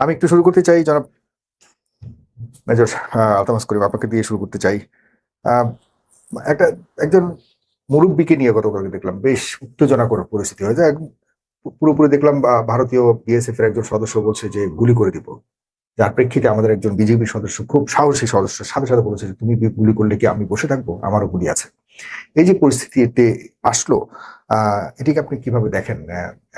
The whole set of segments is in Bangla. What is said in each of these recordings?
আমি একটু শুরু করতে চাই জনাব মেজর আলতামাস করিম, আপনাকে দিয়ে শুরু করতে চাই। আহ, একটা একজন মুরব্বীকে নিয়ে গতকালকে দেখলাম বেশ উত্তেজনাকর পরিস্থিতি হয়ে যায়। পুরোপুরি দেখলাম ভারতীয় বিএসএফ এর একজন সদস্য বলছে যে গুলি করে দিব, যার প্রেক্ষিতে আমাদের একজন বিজেপি সদস্য, খুব সাহসী সদস্য, সাথে সাথে বলেছে যে তুমি গুলি করলে কি আমি বসে থাকবো, আমারও গুলি আছে। এই যে পরিস্থিতিতে আসলো, এটিকে আপনি কিভাবে দেখেন?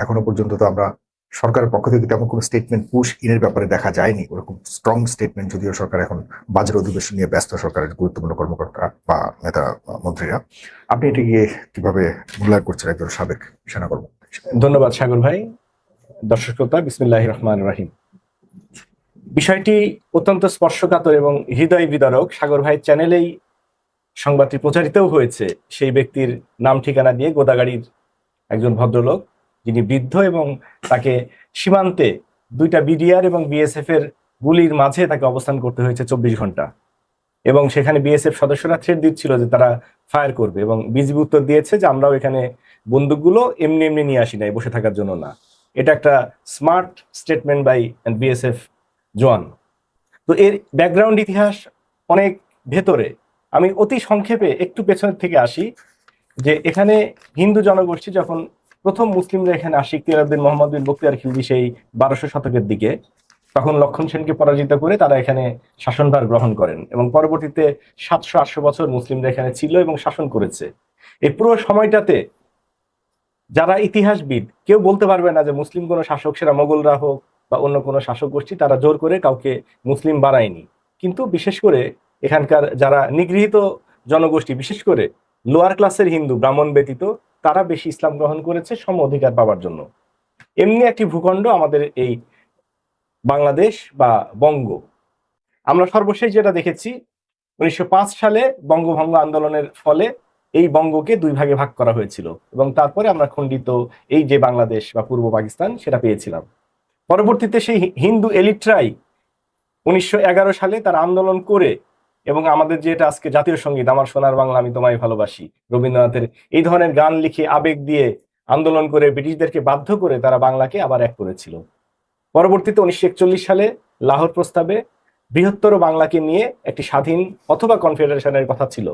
এখনো পর্যন্ত তো আমরা সরকারের পক্ষ থেকে তেমন কোনো স্টেটমেন্ট পুশ ইনের ব্যাপারে দেখা যায়নি, ওরকম স্ট্রং স্টেটমেন্ট, যদিও সরকার এখন বাজার অধিবেশন নিয়ে ব্যস্ত, সরকারের গুরুত্বপূর্ণ কর্মকর্তা বা নেতা মন্ত্রীরা। আপনি এটিকে কিভাবে মূল্যায়ন করছেন একজন সাবেক সেনা কর্মকর্তা? ধন্যবাদ সাগর ভাই। দর্শক শ্রোতা, বিসমিল্লাহির রহমানির রহিম। বিষয়টি অত্যন্ত স্পর্শকাতর এবং হৃদয় বিদারক। সাগর ভাই চ্যানেলেই সংবাদটি প্রচারিতও হয়েছে। সেই ব্যক্তির নাম ঠিকানা দিয়ে গোদাগাড়ির একজন ভদ্রলোক, যিনি বৃদ্ধ এবং তাকে সীমান্তে দুইটা বিডিআর এবং বিএসএফ এর গুলির মাঝে তাকে অবস্থান করতে হয়েছে 24 ঘন্টা, এবং সেখানে বিএসএফ সদস্যরা থ্রেট দিচ্ছিল যে তারা ফায়ার করবে, এবং বিজিবি উত্তর দিয়েছে যে আমরাও এখানে বন্দুকগুলো এমনি এমনি নিয়ে আসি নাই, বসে থাকার জন্য না। এটা একটা স্মার্ট স্টেটমেন্ট বাই বিএসএফ জওয়ান। তো এর ব্যাকগ্রাউন্ড ইতিহাস অনেক ভেতরে। আমি অতি সংক্ষেপে একটু পেছনের থেকে আসি, যে এখানে হিন্দু জনগোষ্ঠী যখন প্রথম মুসলিমরা এখানে আসি, ইখতিয়ার উদ্দিন মোহাম্মদ বিন বখতিয়ার খিলজি সেই 1200 শতকের দিকে, তখন লক্ষণ সেনকে পরাজিত করে তারা এখানে শাসনভার গ্রহণ করেন, এবং পরবর্তীতে 700-800 বছর মুসলিমরা এখানে ছিল এবং শাসন করেছে। এই পুরো সময়টাতে যারা ইতিহাসবিদ, কেউ বলতে পারবে না যে মুসলিম কোনো শাসক, সেটা মোগলরা হোক বা অন্য কোনো শাসক গোষ্ঠী, তারা জোর করে কাউকে মুসলিম বানায়নি। কিন্তু বিশেষ করে এখানকার যারা নিগৃহীত জনগোষ্ঠী, বিশেষ করে লোয়ার ক্লাসের হিন্দু, ব্রাহ্মণ ব্যতীত, তারা বেশি ইসলাম গ্রহণ করেছে সম অধিকার পাওয়ার জন্য। এমনি একটি ভূখণ্ড আমাদের এই বাংলাদেশ বা বঙ্গ। আমরা সর্বশেষ যেটা দেখেছি, 1905 সালে বঙ্গভঙ্গ আন্দোলনের ফলে এই বঙ্গকে দুই ভাগে ভাগ করা হয়েছিল, এবং তারপরে আমরা খণ্ডিত এই যে বাংলাদেশ বা পূর্ব পাকিস্তান সেটা পেয়েছিলাম। পরবর্তীতে সেই হিন্দু এলিটরাই 1911 সালে তারা আন্দোলন করে, এবং আমাদের যেটা আজকে জাতীয় সঙ্গীত, আমার সোনার বাংলা আমি তোমায় ভালোবাসি, রবীন্দ্রনাথের, এই ধরনের গান লিখে আবেগ দিয়ে আন্দোলন করে ব্রিটিশদেরকে বাধ্য করে তারা বাংলাকে আবার এক করেছিল। পরবর্তীতে 1941 সালে লাহোর প্রস্তাবে বৃহত্তর বাংলাকে নিয়ে একটি স্বাধীন অথবা কনফেডারেশনের কথা ছিল,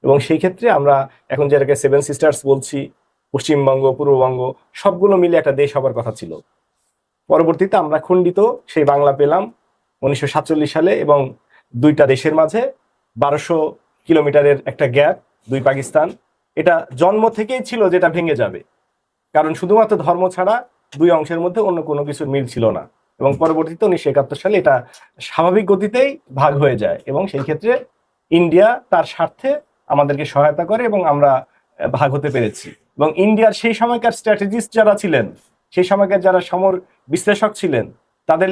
এবং সেই ক্ষেত্রে আমরা এখন যেটাকে 7 সিস্টার্স বলছি, পশ্চিমবঙ্গ, পূর্ববঙ্গ, সবগুলো মিলে একটা দেশ হবার কথা ছিল। পরবর্তীতে আমরা খণ্ডিত সেই বাংলা পেলাম 1947 সালে, এবং দুইটা দেশের মাঝে 1200 কিলোমিটারের একটা গ্যাপ, দুই পাকিস্তান। এটা জন্ম থেকেই ছিল যেটা ভেঙে যাবে, কারণ শুধুমাত্র ধর্ম ছাড়া দুই অংশের মধ্যে অন্য কোনো কিছুর মিল ছিল না। এবং পরবর্তীতে 1971 সালে এটা স্বাভাবিক গতিতেই ভাগ হয়ে যায়, এবং সেই ক্ষেত্রে ইন্ডিয়া তার স্বার্থে আমাদেরকে সহায়তা করে এবং আমরা ভাগ হতে পেরেছি। এবং ইন্ডিয়ার সেই সময়কার স্ট্র্যাটেজিস্ট যারা ছিলেন, সেই সময়কার যারা সমর বিশ্লেষক ছিলেন, তাদের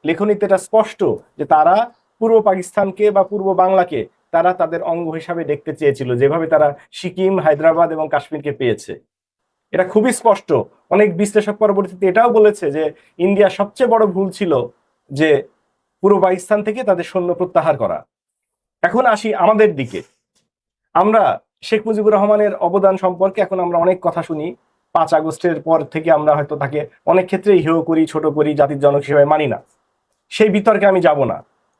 লেখনীতে এটা স্পষ্ট যে তারা পূর্ব পাকিস্তানকে বা পূর্ব বাংলাকে তারা তাদের অঙ্গ হিসাবে দেখতে চেয়েছিল, যেভাবে তারা সিকিম, হায়দ্রাবাদ এবং কাশ্মীরকে পেয়েছে। এটা খুবই স্পষ্ট। অনেক বিশ্লেষক পরবর্তীতে এটাও বলেছে যে ইন্ডিয়া সবচেয়ে বড় ভুল ছিল যে পূর্ব পাকিস্তান থেকে তাদের সৈন্য প্রত্যাহার করা। এখন আসি আমাদের দিকে। আমরা শেখ মুজিবুর রহমানের অবদান সম্পর্কে এখন আমরা অনেক কথা শুনি। 5 আগস্টের পর থেকে আমরা হয়তো তাকে অনেক ক্ষেত্রে হেয় করি, ছোট করি, জাতির জনক হিসেবে মানি না, সেই বিতর্কে আমি যাব না।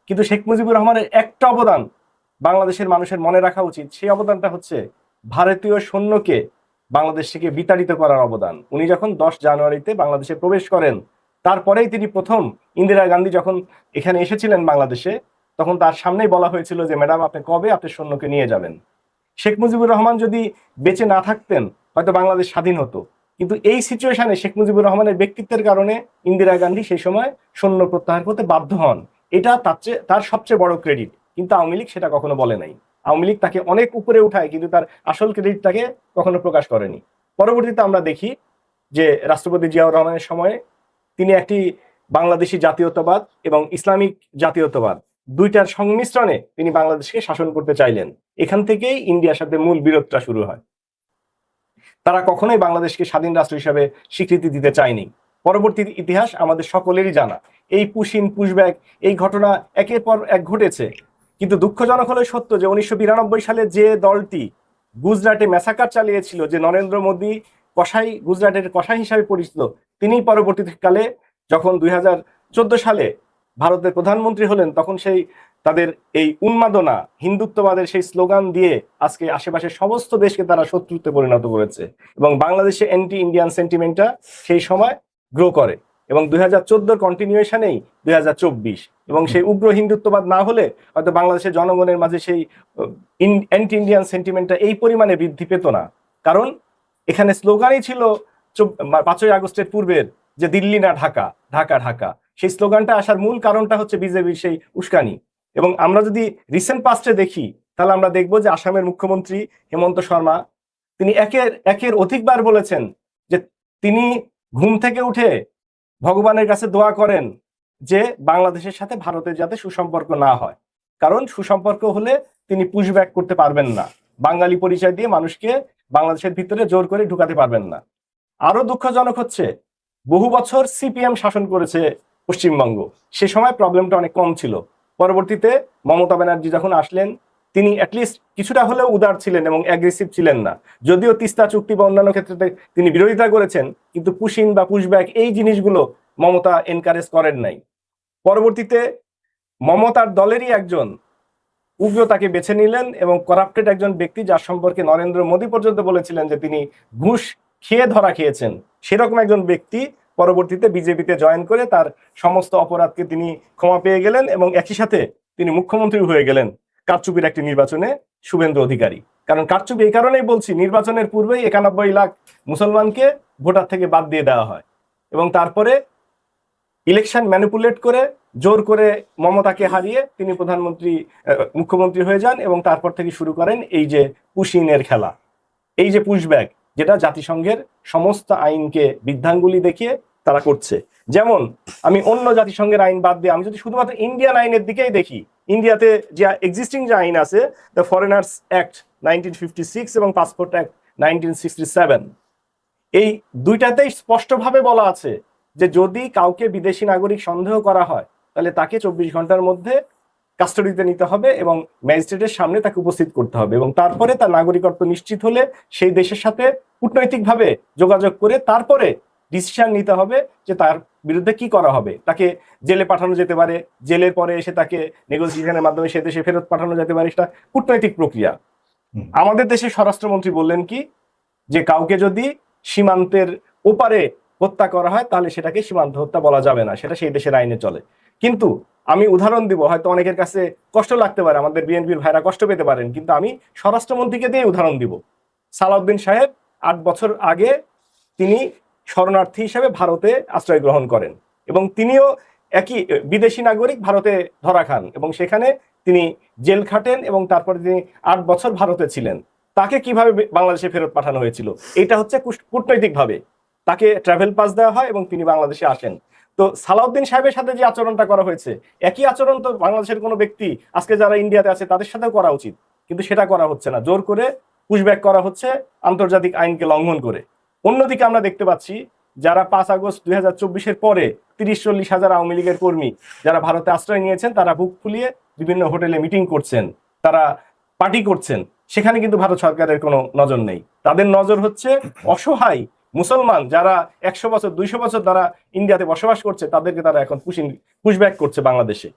কিন্তু শেখ মুজিবুর রহমানের একটা অবদান বাংলাদেশের মানুষের মনে রাখা উচিত। সেই অবদানটা হচ্ছে ভারতীয় সৈন্যকে বাংলাদেশ থেকে বিতাড়িত করার অবদান। উনি যখন 10 জানুয়ারিতে বাংলাদেশে প্রবেশ করেন, তারপরেই তিনি প্রথম, ইন্দিরা গান্ধী যখন এখানে এসেছিলেন বাংলাদেশে, তখন তার সামনেই বলা হয়েছিল যে ম্যাডাম, আপনি কবে আপনার সৈন্যকে নিয়ে যাবেন। শেখ মুজিবুর রহমান যদি বেঁচে না থাকতেন, হয়তো বাংলাদেশ স্বাধীন হতো। কিন্তু এই সিচুয়েশনে শেখ মুজিবুর রহমানের ব্যক্তিত্বের কারণে ইন্দিরা গান্ধী সেই সময় সৈন্য প্রত্যাহার করতে বাধ্য হন। এটা তার সবচেয়ে বড় ক্রেডিট। কিন্তু আওয়ামী লীগ সেটা কখনো বলে নাই। আওয়ামী লীগ তাকে অনেক উপরে উঠায়, কিন্তু তার আসল ক্রেডিটটাকে কখনো প্রকাশ করেনি। পরবর্তীতে আমরা দেখি যে রাষ্ট্রপতি জিয়াউর রহমানের সময়ে তিনি একটি বাংলাদেশি জাতীয়তাবাদ এবং ইসলামিক জাতীয়তাবাদ দুইটার সংমিশ্রণে তিনি বাংলাদেশকে শাসন করতে চাইলেন। এখান থেকেই ইন্ডিয়ার সাথে মূল বিরোধটা শুরু হয়। তারা কখনোই বাংলাদেশকে স্বাধীন রাষ্ট্র হিসাবে স্বীকৃতি দিতে চায়নি। পরবর্তী ইতিহাস আমাদের সকলেরই জানা। এই পুশিন, পুশব্যাক, এই ঘটনা একের পর এক ঘটেছে। কিন্তু দুঃখজনক হলে সত্য যে 1992 সালে যে দলটি গুজরাটে ম্যাসাকার চালিয়েছিল, যে নরেন্দ্র মোদী কসাই, গুজরাটের কসাই হিসাবে পরিচিত, তিনি পরবর্তীকালে যখন সালে ভারতের প্রধানমন্ত্রী হলেন, তখন সেই তাদের এই উন্মাদনা, হিন্দুত্ববাদের সেই স্লোগান দিয়ে আজকে আশেপাশের সমস্ত দেশকে তারা শত্রুতে পরিণত করেছে, এবং বাংলাদেশে অ্যান্টি ইন্ডিয়ান সেন্টিমেন্টটা সেই সময় গ্রো করে, এবং 2014 কন্টিনিউয়েশনেই 2024, এবং সেই উগ্র হিন্দুত্ববাদ না হলে হয়তো বাংলাদেশের জনগণের মাঝে সেই অ্যান্টি ইন্ডিয়ান সেন্টিমেন্টটা এই পরিমাণে বৃদ্ধি পেত না। কারণ এখানে স্লোগানই ছিল 5ই আগস্টের পূর্বের, যে দিল্লি না ঢাকা, ঢাকা ঢাকা। সেই স্লোগানটা আসার মূল কারণটা হচ্ছে বিজেপির সেই উস্কানি। এবং আমরা যদি রিসেন্ট পাস্টে দেখি, তাহলে আমরা দেখব যে আসামের মুখ্যমন্ত্রী হেমন্ত শর্মা তিনি একের অধিকবার বলেছেন যে তিনি ঘুম থেকে উঠে ভগবানের কাছে দোয়া করেন যে বাংলাদেশের সাথে ভারতের যাতে সুসম্পর্ক না হয়, কারণ সুসম্পর্ক হলে তিনি পুশব্যাক করতে পারবেন না, বাঙালি পরিচয় দিয়ে মানুষকে বাংলাদেশের ভিতরে জোর করে ঢুকাতে পারবেন না। আরো দুঃখজনক হচ্ছে, বহু বছর সিপিএম শাসন করেছে পশ্চিমবঙ্গ, সে সময় প্রবলেমটা অনেক কম ছিল। পরবর্তীতে মমতা ব্যানার্জি যখন আসলেন, তিনি অ্যাটলিস্ট কিছুটা হলেও উদার ছিলেন এবং অ্যাগ্রেসিভ ছিলেন না। যদিও তিস্তা চুক্তি বা অন্যান্য ক্ষেত্রে তিনি বিরোধিতা করেছেন, কিন্তু পুশিন বা পুশব্যাক এই জিনিসগুলো মমতা এনকারেজ করেন নাই। পরবর্তীতে মমতার দলেরই একজন উগ্র তাকে বেছে নিলেন, এবং করাপ্টেড একজন ব্যক্তি, যার সম্পর্কে নরেন্দ্র মোদী পর্যন্ত বলেছিলেন যে তিনি ঘুষ খেয়ে ধরা খেয়েছেন, সেরকম একজন ব্যক্তি পরবর্তীতে বিজেপিতে জয়েন করে তার সমস্ত অপরাধকে তিনি ক্ষমা পেয়ে গেলেন, এবং একই সাথে তিনি মুখ্যমন্ত্রী হয়ে গেলেন কারচুপির একটি নির্বাচনে, শুভেন্দু অধিকারী। কারণ কারচুপি এই কারণেই বলছি, নির্বাচনের পূর্বেই 91 লাখ মুসলমানকে ভোটার থেকে বাদ দিয়ে দেওয়া হয়, এবং তারপরে ইলেকশন ম্যানিপুলেট করে জোর করে মমতাকে হারিয়ে তিনি মুখ্যমন্ত্রী হয়ে যান, এবং তারপর থেকে শুরু করেন এই যে পুশিনের খেলা, এই যে পুশব্যাক, যেটা জাতিসংঘের সমস্ত আইনকে বৃদ্ধাঙ্গুলি দেখিয়ে তারা করছে। যেমন আমি অন্য জাতিসংঘের আইন বাদ দিয়ে আমি যদি শুধুমাত্র ইন্ডিয়ান আইনের দিকেই দেখি, ইন্ডিয়াতে যে এক্সিস্টিং যে আইন আছে, দ্য ফরেনার্স অ্যাক্ট 1956 এবং পাসপোর্ট অ্যাক্ট 1967, এই দুইটাতেই স্পষ্টভাবে বলা আছে যে যদি কাউকে বিদেশি নাগরিক সন্দেহ করা হয়, তাহলে তাকে 24 ঘন্টার মধ্যে কাস্টডিতে নিতে হবে এবং ম্যাজিস্ট্রেটের সামনে তাকে উপস্থিত করতে হবে, এবং তারপরে তার নাগরিকত্ব নিশ্চিত হলে সেই দেশের সাথে কূটনৈতিকভাবে যোগাযোগ করে তারপরে ডিসিশন নিতে হবে যে তার বিরুদ্ধে কি করা হবে। তাকে জেলে পাঠানো যেতে পারে, জেলের পরে এসে তাকে নেগোসিয়েশনের মাধ্যমে সে দেশে ফেরত পাঠানো যেতে পারে, সেটা কূটনৈতিক প্রক্রিয়া। আমাদের দেশের স্বরাষ্ট্রমন্ত্রী বললেন কি, যে কাউকে যদি সীমান্তের ওপারে হত্যা করা হয় তাহলে সেটাকে সীমান্ত হত্যা বলা যাবে না, সেটা সেই দেশের আইনে চলে। কিন্তু আমি উদাহরণ দিব, হয়তো অনেকের কাছে কষ্ট লাগতে পারে, আমাদের বিএনপির ভাইরা কষ্ট পেতে পারেন, কিন্তু আমি স্বরাষ্ট্রমন্ত্রীকে দিয়ে উদাহরণ দিব। সালাউদ্দিন সাহেব 8 বছর আগে তিনি শরণার্থী হিসেবে ভারতে আশ্রয় গ্রহণ করেন, এবং তিনিও একই বিদেশি নাগরিক, ভারতে ধরা খান, এবং সেখানে তিনি জেল খাটেন, এবং তারপরে তিনি 8 বছর ভারতে ছিলেন। তাকে কিভাবে বাংলাদেশে ফেরত পাঠানো হয়েছিল? এটা হচ্ছে কূটনৈতিক ভাবে তাকে ট্রাভেল পাস দেওয়া হয় এবং তিনি বাংলাদেশে আসেন। তো সালাউদ্দিন সাহেবের সাথে যে আচরণটা করা হয়েছে, একই আচরণ তো বাংলাদেশের কোনো ব্যক্তি আজকে যারা ইন্ডিয়াতে আছে তাদের সাথেও করা উচিত, কিন্তু সেটা করা হচ্ছে না, জোর করে পুশব্যাক করা হচ্ছে আন্তর্জাতিক আইনকে লঙ্ঘন করে। অন্যদিকে আমরা দেখতে পাচ্ছি যারা 5 আগস্ট 2024-এর পরে 30-40 হাজার আওয়ামী লীগের কর্মী যারা ভারতে আশ্রয় নিয়েছেন, তারা বুক ফুলিয়ে বিভিন্ন হোটেলে মিটিং করছেন, তারা পার্টি করছেন, সেখানে কিন্তু ভারত সরকারের কোনো নজর নেই। তাদের নজর হচ্ছে অসহায় মুসলমান যারা 100 বছর 200 বছর তারা ইন্ডিয়াতে বসবাস করছে, তাদেরকে তারা এখন পুশব্যাক করছে বাংলাদেশে।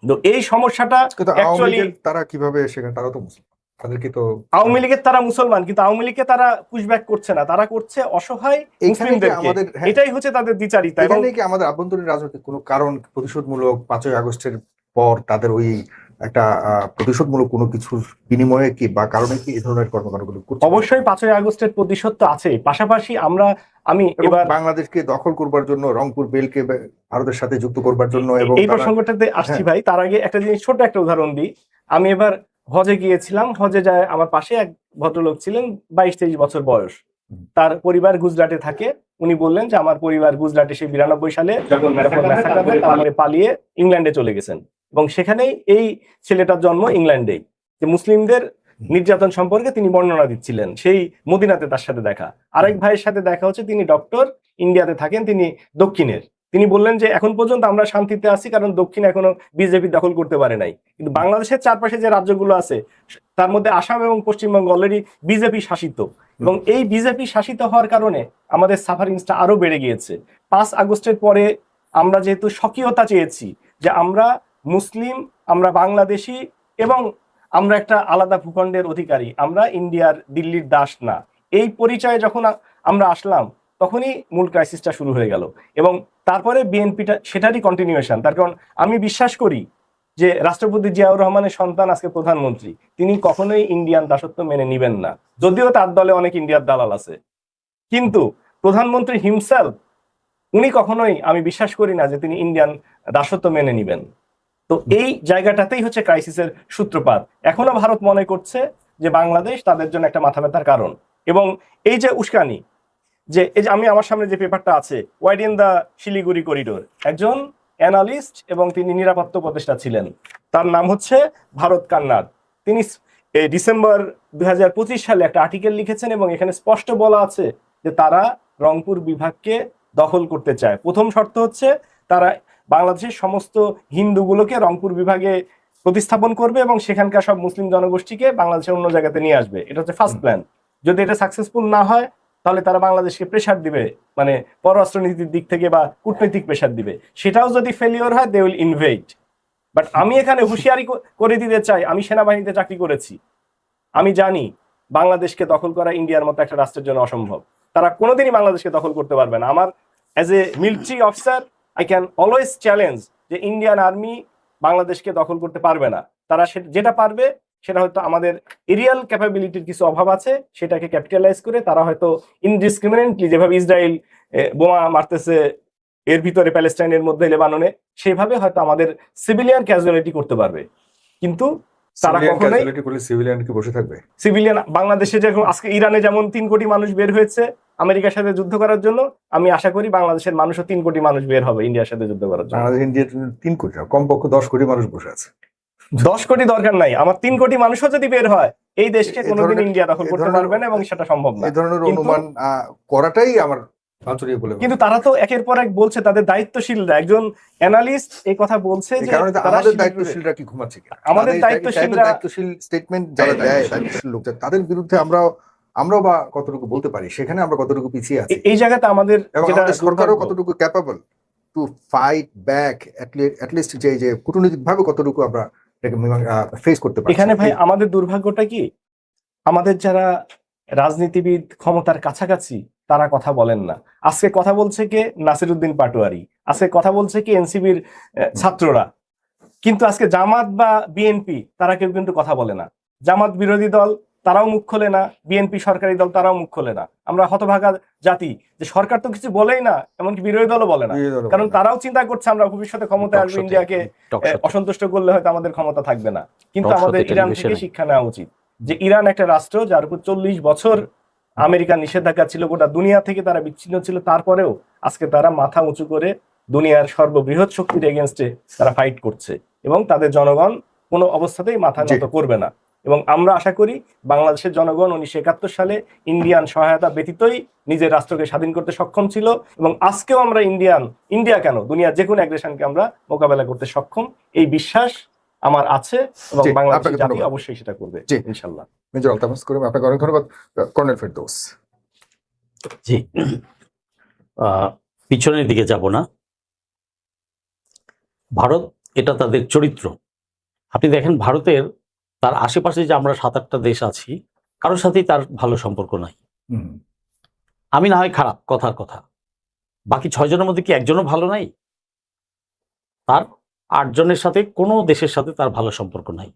তো এই সমস্যাটা অ্যাকচুয়ালি তারা কিভাবে সেখানে, তারা তো মুসলমান, তাদেরকে তো আওয়ামী লীগের তারা মুসলমান, কিন্তু আওয়ামী লীগকে তারা পুশব্যাক করছে না, তারা করছে অসহায় মুসলিমদেরকে। এটাই হচ্ছে তাদের দ্বিচারিতা। এবং কি আমাদের আভ্যন্তরীণ রাজনৈতিক কোনো কারণ, প্রতিশোধমূলক 5ই আগস্টের পর তাদের ওই একটা প্রতিশোধমূলক কোনো কিছুর বিনিময়ে কি বা কারণে কি এই ধরনের কর্মকাণ্ডগুলো করছে? অবশ্যই 5ই আগস্টের প্রতিশোধ তো আছে, পাশাপাশি আমি এবার বাংলাদেশকে দখল করবার জন্য, রংপুর বেলকে ভারতের সাথে যুক্ত করবার জন্য, এবং এই প্রসঙ্গটাতে আসছি ভাই, তার আগে একটা জিনিস, ছোট একটা উদাহরণ দিই। আমি এবার হজে গিয়েছিলাম, হজে যায় আমার পাশে এক ভদ্রলোক ছিলেন, 22-23 বছর বয়স, তার পরিবার গুজরাটে থাকে। উনি বললেন যে আমার পরিবার গুজরাটে সেই 92 সালে যখন তারপরে পালিয়ে ইংল্যান্ডে চলে গেছেন, এবং সেখানেই এই ছেলেটার জন্ম ইংল্যান্ডেই। যে মুসলিমদের নির্যাতন সম্পর্কে তিনি বর্ণনা দিচ্ছিলেন, সেই মদিনাতে তার সাথে দেখা। আরেক ভাইয়ের সাথে দেখা হচ্ছে, তিনি ডক্টর, ইন্ডিয়াতে থাকেন, তিনি দক্ষিণের। তিনি বললেন যে এখন পর্যন্ত আমরা শান্তিতে আছি, কারণ দক্ষিণ এখনো বিজেপি দখল করতে পারে নাই, কিন্তু বাংলাদেশের চারপাশে যে রাজ্যগুলো আছে তার মধ্যে আসাম এবং পশ্চিমবঙ্গ অলরেডি বিজেপি শাসিত, এবং এই বিজেপি শাসিত হওয়ার কারণে আমাদের সাফারিংসটা আরো বেড়ে গিয়েছে। 5 আগস্টের পরে আমরা যেহেতু স্বকীয়তা চেয়েছি যে আমরা মুসলিম, আমরা বাংলাদেশি এবং আমরা একটা আলাদা ভূখণ্ডের অধিকারী, আমরা ইন্ডিয়ার দিল্লির দাস না, এই পরিচয়ে যখন আমরা আসলাম তখনই মূল ক্রাইসিসটা শুরু হয়ে গেল। এবং তারপরে বিএনপিটা সেটারই কন্টিনিউশন। তার কারণ আমি বিশ্বাস করি যে রাষ্ট্রপতি জিয়াউর রহমানের সন্তান আজকে প্রধানমন্ত্রী, তিনি কখনোই ইন্ডিয়ান দাসত্ব মেনে নিবেন না, যদিও তার দলে অনেক ইন্ডিয়ার দালাল আছে। কিন্তু প্রধানমন্ত্রী হিমসেলফ উনি কখনোই, আমি বিশ্বাস করি না যে তিনি ইন্ডিয়ান দাসত্ব মেনে নিবেন। তো এই জায়গাটাতেই হচ্ছে ক্রাইসিসের সূত্রপাত। এখনো ভারত মনে করছে যে বাংলাদেশ তাদের জন্য একটা মাথা ব্যথার কারণ। এবং এই যে উস্কানি, যে এই যে আমি আমার সামনে যে পেপারটা আছে, ওয়াইডেন দ্য শিলিগুড়ি করিডোর, একজন অ্যানালিস্ট এবং তিনি নিরাপত্তা উপদেষ্টা ছিলেন, তার নাম হচ্ছে ভারত কান্নাদ। তিনি ডিসেম্বর 2025 সালে একটা আর্টিকেল লিখেছেন এবং এখানে স্পষ্ট বলা আছে যে তারা রংপুর বিভাগকে দখল করতে চায়। প্রথম শর্ত হচ্ছে তারা বাংলাদেশের সমস্ত হিন্দুগুলোকে রংপুর বিভাগে প্রতিস্থাপন করবে এবং সেখানকার সব মুসলিম জনগোষ্ঠীকে বাংলাদেশের অন্য জায়গাতে নিয়ে আসবে। এটা হচ্ছে ফার্স্ট প্ল্যান। যদি এটা সাকসেসফুল না হয় তাহলে তারা বাংলাদেশকে প্রেশার দিবে, মানে পররাষ্ট্রনীতির দিক থেকে বা কূটনৈতিক প্রেশার দিবে। সেটাও যদি ফেলিওর হয় দে উইল ইনভেড। বাট আমি এখানে হুঁশিয়ারি করে দিতে চাই, আমি সেনাবাহিনীতে চাকরি করেছি, আমি জানি বাংলাদেশকে দখল করা ইন্ডিয়ার মতো একটা রাষ্ট্রের জন্য অসম্ভব। তারা কোনোদিনই বাংলাদেশকে দখল করতে পারবে না। আমার as a military officer I can always challenge যে ইন্ডিয়ান আর্মি বাংলাদেশকে দখল করতে পারবে না। তারা যেটা পারবে সেটা হয়তো আমাদের এরিয়াল ক্যাপাবিলিটির কিছু অভাব আছে, সেটাকে ক্যাপিটালাইজ করে তারা হয়তো ইনডিসক্রিমিনেটলি, যেভাবে ইসরায়েল বোমা মারতেছে এর ভিতরে প্যালেস্টাইনের মধ্যে লেবাননে, সেভাবে হয়তো আমাদের সিভিলিয়ান ক্যাজুয়ালিটি করতে পারবে। কিন্তু তারা কখনোই সিভিলিয়ান কি বসে থাকবে? সিভিলিয়ান বাংলাদেশে যেরকম আজকে ইরানে যেমন 3 কোটি মানুষ বের হয়েছে আমেরিকার সাথে যুদ্ধ করার জন্য, আমি আশা করি বাংলাদেশের মানুষও 3 কোটি মানুষ বের হবে ইন্ডিয়ার সাথে যুদ্ধ করার জন্য। বাংলাদেশ ইন্ডিয়ার 3 কোটি, কমপক্ষে 10 কোটি মানুষ বসে আছে। 10 কোটি দরকার নাই, আমার 3 কোটি মানুষও যদি বের হয় এই দেশকে কোনোদিন ইন্ডিয়া দখল করতে পারবে না এবং সেটা সম্ভব না। এই ধরনের অনুমান করাটাই আমার আন্তরিক বলে। কিন্তু তারা তো একের পর এক বলছে, তাদের দায়িত্বশীলরা, একজন অ্যানালিস্ট এই কথা বলছে যে আমাদের দায়িত্বশীলরা কি ঘুমাচ্ছে কিনা, আমাদের দায়িত্বশীল স্টেটমেন্ট যারা দেয়, দায়িত্বশীল লোক তাদের বিরুদ্ধে আমরাও বা কতটুকু বলতে পারি, সেখানে আমরা কতটুকু পিছিয়ে আছি এই জায়গাতে আমাদের, এবং আমাদের সরকারও কতটুকু capable to fight back, at least যে কূটনৈতিকভাবে কতটুকু আমরা ফেস করতে পারি। এখানে ভাই আমাদের দুর্ভাগ্যটা কি, আমাদের যারা রাজনীতিবিদ ক্ষমতার কাছাকাছি তারা কথা বলেন না। আজকে কথা বলছে কে? নাসিরউদ্দিন পাটোয়ারি। আজকে কথা বলছে কি? এনসিবির ছাত্ররা। কিন্তু আজকে জামাত বা বিএনপি তারা কেউ কিন্তু কথা বলে না। জামাত বিরোধী দল, তারাও মুখ খোলে না, বিএনপি সরকারি দল, তারাও মুখ খোলে না। আমরা হতভাগা জাতি যে সরকার তো কিছু বলেই না, এমনকি বিরোধী দলও বলে না, কারণ তারাও চিন্তা করছে আমরা ভবিষ্যতে ক্ষমতায় আসবো, ইন্ডিয়াকে অসন্তুষ্ট করলে হয়তো আমাদের ক্ষমতা থাকবে না। কিন্তু আমাদের ইরান থেকে শিক্ষা নেওয়া উচিত যে ইরান একটা রাষ্ট্র যার উপর 40 বছর আমেরিকার নিষেধাজ্ঞা ছিল, গোটা দুনিয়া থেকে তারা বিচ্ছিন্ন ছিল, তারপরেও আজকে তারা মাথা উঁচু করে দুনিয়ার সর্ববৃহৎ শক্তির এগেনস্টে তারা ফাইট করছে এবং তাদের জনগণ কোনো অবস্থাতেই মাথা নত করবে না। এবং আমরা আশা করি বাংলাদেশের জনগণ 1971 সালে ইন্ডিয়ান সহায়তা ব্যতীতই নিজের রাষ্ট্রকে স্বাধীন করতে সক্ষম ছিল এবং আজকেও আমরা ইন্ডিয়া কেন দুনিয়ার যে কোনো অ্যাগ্রেশনকে আমরা মোকাবেলা করতে সক্ষম, এই বিশ্বাস আমার আছে এবং বাংলাদেশের জাতি অবশ্যই সেটা করবে ইনশাআল্লাহ। মেজর আলতামাস করিম, আপনাকে অনেক ধন্যবাদ। কর্নেল ফেরদৌস। জি, পিছনের দিকে যাব না। ভারত এটা তাদের চরিত্র। আপনি দেখেন ভারতের তার আশেপাশে যে আমরা 7-8টা দেশ আছি, কারোর সাথেই তার ভালো সম্পর্ক নাই। আমি না হয় খারাপ, কথার কথা, বাকি 6 জনের মধ্যে কি একজনও ভালো নাই? তার 8 জনের সাথে কোনো দেশের সাথে তার ভালো সম্পর্ক নাই।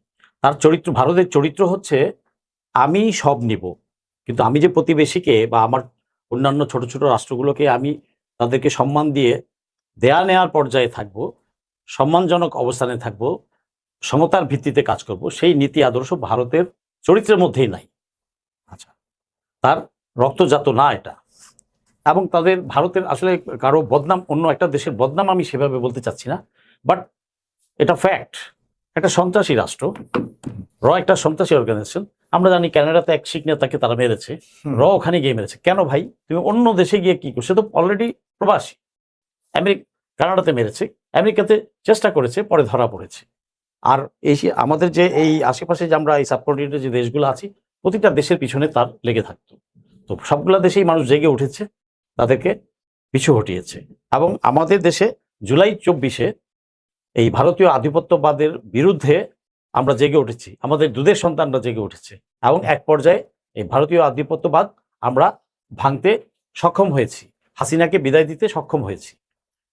তার চরিত্র, ভারতের চরিত্র হচ্ছে আমি সব নিব, কিন্তু আমি যে প্রতিবেশীকে বা আমার অন্যান্য ছোট ছোট রাষ্ট্রগুলোকে আমি তাদেরকে সম্মান দিয়ে দেয়া নেয়ার পর্যায়ে থাকবো, সম্মানজনক অবস্থানে থাকবো, সমতার ভিত্তিতে কাজ করব, সেই নীতি আদর্শ ভারতের চরিত্রের মধ্যেই নাই। আচ্ছা, তার রক্তজাত না এটা। এবং তাদের ভারতের আসলে কারো বদনাম, অন্য একটা দেশের বদনাম আমি সেভাবে বলতে চাচ্ছি না, বাট এটা ফ্যাক্ট। একটা সন্ত্রাসী রাষ্ট্র, একটা সন্ত্রাসী অর্গানাইজেশন। আমরা জানি কানাডাতে এক শিখ নেতাকে তারা মেরেছে, ওখানে গিয়ে মেরেছে। কেন ভাই? তুমি অন্য দেশে গিয়ে কি করছো? তো অলরেডি প্রবাসী। কানাডাতে মেরেছে, আমেরিকাতে চেষ্টা করেছে, পরে ধরা পড়েছে। আর এই আমাদের যে এই আশেপাশে যে আমরা এই সাবকন্টিনেন্টের যে দেশগুলো আছি, প্রতিটা দেশের পিছনে তার লেগে থাকতো। তো সবগুলা দেশেই মানুষ জেগে উঠেছে, তাদেরকে পিছু হটিয়েছে। এবং আমাদের দেশে জুলাই 24-এ এই ভারতীয় আধিপত্যবাদের বিরুদ্ধে আমরা জেগে উঠেছি, আমাদের দুধের সন্তানরা জেগে উঠেছে, এবং এক পর্যায়ে এই ভারতীয় আধিপত্যবাদ আমরা ভাঙতে সক্ষম হয়েছি, হাসিনাকে বিদায় দিতে সক্ষম হয়েছি।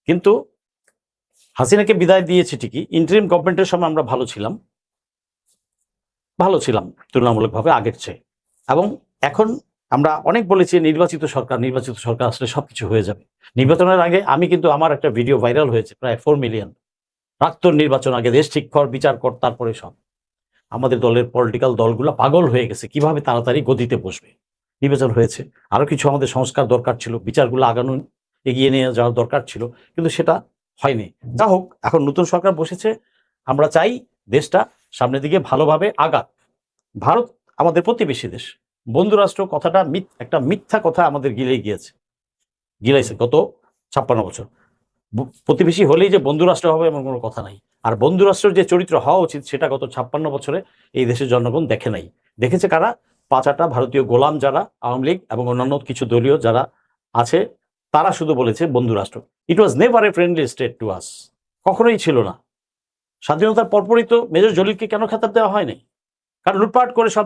কিন্তু হাসিনাকে বিদায় দিয়েছি ঠিকই, ইন্টারিম গভর্নমেন্টের সময় আমরা ভালো ছিলাম তুলনামূলকভাবে আগের চেয়ে। এবং এখন আমরা অনেক বলেছি নির্বাচিত সরকার আসলে সবকিছু হয়ে যাবে। নির্বাচনের আগে আমি কিন্তু, আমার একটা ভিডিও ভাইরাল হয়েছে, প্রায় 4 মিলিয়ন, প্রাক্তন নির্বাচন আগে দেশ ঠিক কর, বিচার কর, তারপরে সব। আমাদের দলের পলিটিক্যাল দলগুলো পাগল হয়ে গেছে কিভাবে তাড়াতাড়ি গদিতে বসবে। নির্বাচন হয়েছে, আরো কিছু আমাদের সংস্কার দরকার ছিল, বিচারগুলো এগিয়ে নিয়ে যাওয়ার দরকার ছিল, কিন্তু সেটা হয়নি। যা হোক, এখন নতুন সরকার বসেছে, আমরা চাই দেশটা সামনের দিকে ভালোভাবে আগাক। ভারত আমাদের প্রতিবেশী দেশ, বন্ধুরাষ্ট্র কথাটা একটা মিথ্যা কথা আমাদের গিলাইছে গত 56 বছর। প্রতিবেশী হলেই যে বন্ধুরাষ্ট্র হবে এমন কোনো কথা নাই। আর বন্ধুরাষ্ট্রের যে চরিত্র হওয়া উচিত সেটা গত 56 বছরে এই দেশের জনগণ দেখে নাই। দেখেছে কারা? 5 ভারতীয় গোলাম যারা, আওয়ামী লীগ এবং অন্যান্য কিছু দলীয় যারা আছে, তারা শুধু বলেছে বন্ধুরাষ্ট্র। It was never a friendly state to us, কখনোই ছিল না। স্বাধীনতার পরপরই তো মেজর জলিলকে কেন খেতাব দেওয়া হয়নি? কারণ লুটপাট করে সব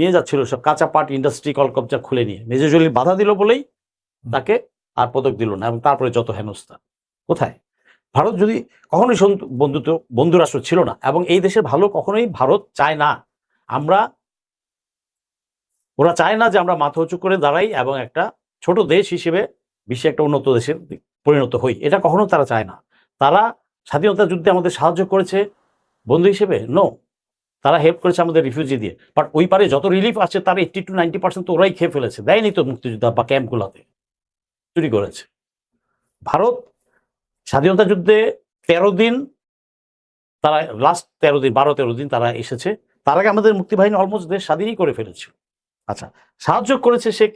নিয়ে যাচ্ছিল, সব কাঁচা পাট ইন্ডাস্ট্রি কলকবজা খুলে নিয়ে। মেজর জলিল বাধা দিল বলেই তাকে আর পদক দিল না, এবং তারপরে যত হেনস্থা। কোথায়? ভারত যদি কখনোই বন্ধুরাষ্ট্র ছিল না, এবং এই দেশের ভালো কখনোই ভারত চায় না। ওরা চায় না যে আমরা মাথা উঁচু করে দাঁড়াই এবং একটা ছোট দেশ হিসেবে বিশ্বে একটা উন্নত দেশে পরিণত হই, এটা কখনো তারা চায় না। তারা স্বাধীনতা যুদ্ধে আমাদের সাহায্য করেছে বন্ধু হিসেবে? নো, তারা হেল্প করেছে আমাদের রিফিউজি দিয়ে। বাট ওই পারে যত রিলিফ আছে তার 80 to 90% তো ওরাই খেয়ে ফেলেছে, দেয়নি তো মুক্তিযোদ্ধা বা ক্যাম্পগুলোতে, চুরি করেছে। ভারত স্বাধীনতা যুদ্ধে 13 দিন, তারা লাস্ট 12-13 দিন তারা এসেছে। তার আগে আমাদের মুক্তিবাহিনী অলমোস্ট দেশ স্বাধীনই করে ফেলেছিল। আচ্ছা, সাহায্য করেছে সে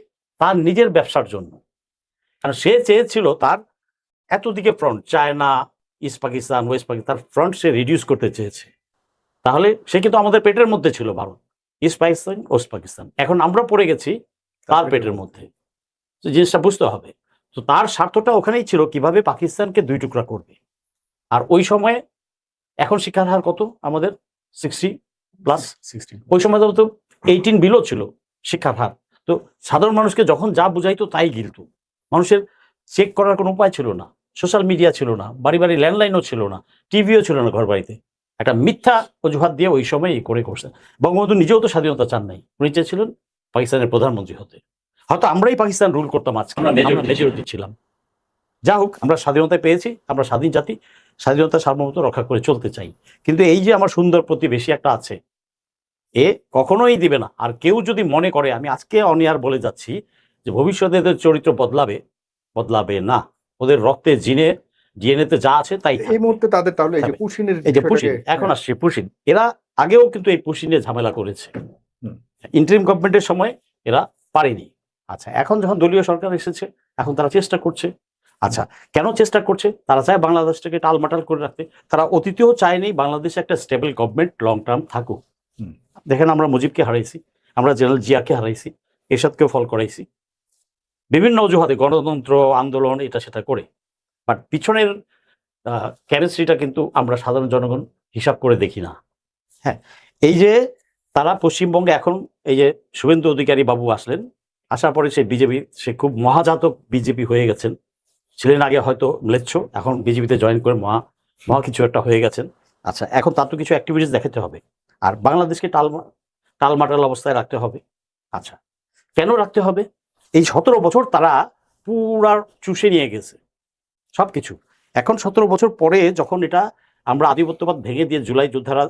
তার নিজের ব্যবসার জন্য, কারণ সে চেয়েছিল তার এতদিকে front, China, East Pakistan, West Pakistan, তার ফ্রন্ট সে রিডিউস করতে চেয়েছে। তাহলে সে কিন্তু আমাদের পেটের মধ্যে ছিল ভারত, ইস্ট পাকিস্তান, ওয়েস্ট পাকিস্তান। এখন আমরা পড়ে গেছি তার পেটের মধ্যে, জিনিসটা বুঝতে হবে। তো তার স্বার্থটা ওখানেই ছিল কিভাবে পাকিস্তানকে 2 টুকরা করবে। আর ওই সময়ে, এখন শিক্ষার হার কত আমাদের? 60+। ওই সময় তো 18 বিলো ছিল শিক্ষার হার। তো সাধারণ মানুষকে যখন যা বুঝাইতো তাই গিলতো। মানুষের চেক করার কোনো উপায় ছিল না, সোশ্যাল মিডিয়া ছিল না, বাড়ি বাড়ি ল্যান্ডলাইনও ছিল না, টিভিও ছিল না ঘর বাড়িতে। একটা মিথ্যা অজুহাত দিয়ে ওই সময় করছে। বঙ্গবন্ধু নিজেও তো স্বাধীনতা চান নাই, উনি চেয়েছিলেন পাকিস্তানের প্রধানমন্ত্রী হতে। হয়তো আমরাই পাকিস্তান রুল করতাম, আজকে আমরা মেজরিটি ছিলাম। যা হোক, আমরা স্বাধীনতা পেয়েছি, আমরা স্বাধীন জাতি, স্বাধীনতা সার্বভৌমত্ব রক্ষা করে চলতে চাই। কিন্তু এই যে আমার সুন্দর প্রতিবেশী একটা আছে, এ কখনোই দিবে না। আর কেউ যদি মনে করে, আমি আজকে অনিয়ার বলে যাচ্ছি, যে ভবিষ্যতে এদের চরিত্র বদলাবে না। ওদের রক্তে ডিএনএতে যা আছে তাই এই মুহূর্তে তাদের তাহলে এই যে পুশিন, এখন আসছে পুশিন, এরা আগেও কিন্তু এই পুশিনে ঝামেলা করেছে। ইন্টারিম গভর্নমেন্টের সময় এরা পারেনি। আচ্ছা, এখন যখন দলীয় সরকার এসেছে, এখন তারা চেষ্টা করছে। আচ্ছা, কেন চেষ্টা করছে? তারা চায় বাংলাদেশটাকে টালমাটাল করে রাখতে। তারা অতীতেও চায়নি বাংলাদেশে একটা স্টেবল গভর্নমেন্ট লং টার্ম থাকুক। দেখেন, আমরা মুজিবকে হারাইছি, আমরা জেনারেল জিয়াকে হারাইছি, এরশাদকেও ফল করাইছি বিভিন্ন অজুহাতে, গণতন্ত্র আন্দোলন এটা সেটা করে। বাট পিছনের কেমিস্ট্রিটা কিন্তু আমরা সাধারণ জনগণ হিসাব করে দেখি না। হ্যাঁ, এই যে তারা পশ্চিমবঙ্গে এখন এই যে শুভেন্দু অধিকারী বাবু আসলেন, আসার পরে সে খুব মহাজাতক বিজেপি হয়ে গেছেন। ছিলেন আগে হয়তো ম্লেচ্ছ, এখন বিজেপিতে জয়েন করে মহা কিছু একটা হয়ে গেছেন। আচ্ছা, এখন তার তো কিছু অ্যাক্টিভিটিস দেখাতে হবে, আর বাংলাদেশকে টালমাটাল অবস্থায় রাখতে হবে। আচ্ছা, কেন রাখতে হবে? এই 17 বছর তারা পুরা চুষে নিয়ে গেছে সবকিছু। এখন 17 বছর পরে যখন এটা আমরা আধিপত্যবাদ ভেঙে দিয়ে, জুলাই যোদ্ধারা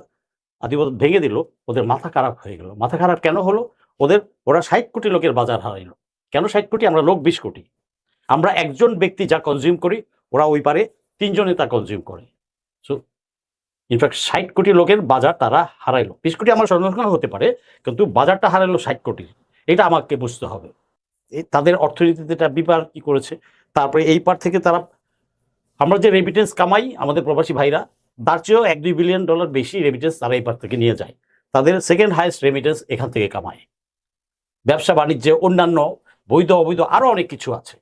আধিপত্য ভেঙে দিল, ওদের মাথা খারাপ হয়ে গেল। মাথা খারাপ কেন হলো? ওরা 60 কোটি লোকের বাজার হারাইলো। কেন 60 কোটি? আমরা লোক 20 কোটি। আমরা একজন ব্যক্তি যা কনজিউম করি, ওরা ওই পারে 3 জনে তা কনজিউম করে। সো ইনফ্যাক্ট 60 কোটি লোকের বাজার তারা হারাইলো। 20 কোটি আমার সংরক্ষণ হতে পারে, কিন্তু বাজারটা হারাইলো 60 কোটি। এটা আমাকে বুঝতে হবে। তাদের অর্থনীতিতে এটা বিপার কি করেছে। তারপরে এই পার থেকে আমরা যে রেমিটেন্স কামাই, আমাদের প্রবাসী ভাইরা, তার চেয়েও $1-2 বিলিয়ন বেশি রেমিটেন্স তারা এই পার থেকে নিয়ে যায়। তাদের সেকেন্ড হাইয়েস্ট রেমিটেন্স এখান থেকে কামায়। ব্যবসা বাণিজ্যে অন্যান্য বৈধ অবৈধ আরো অনেক কিছু আছে,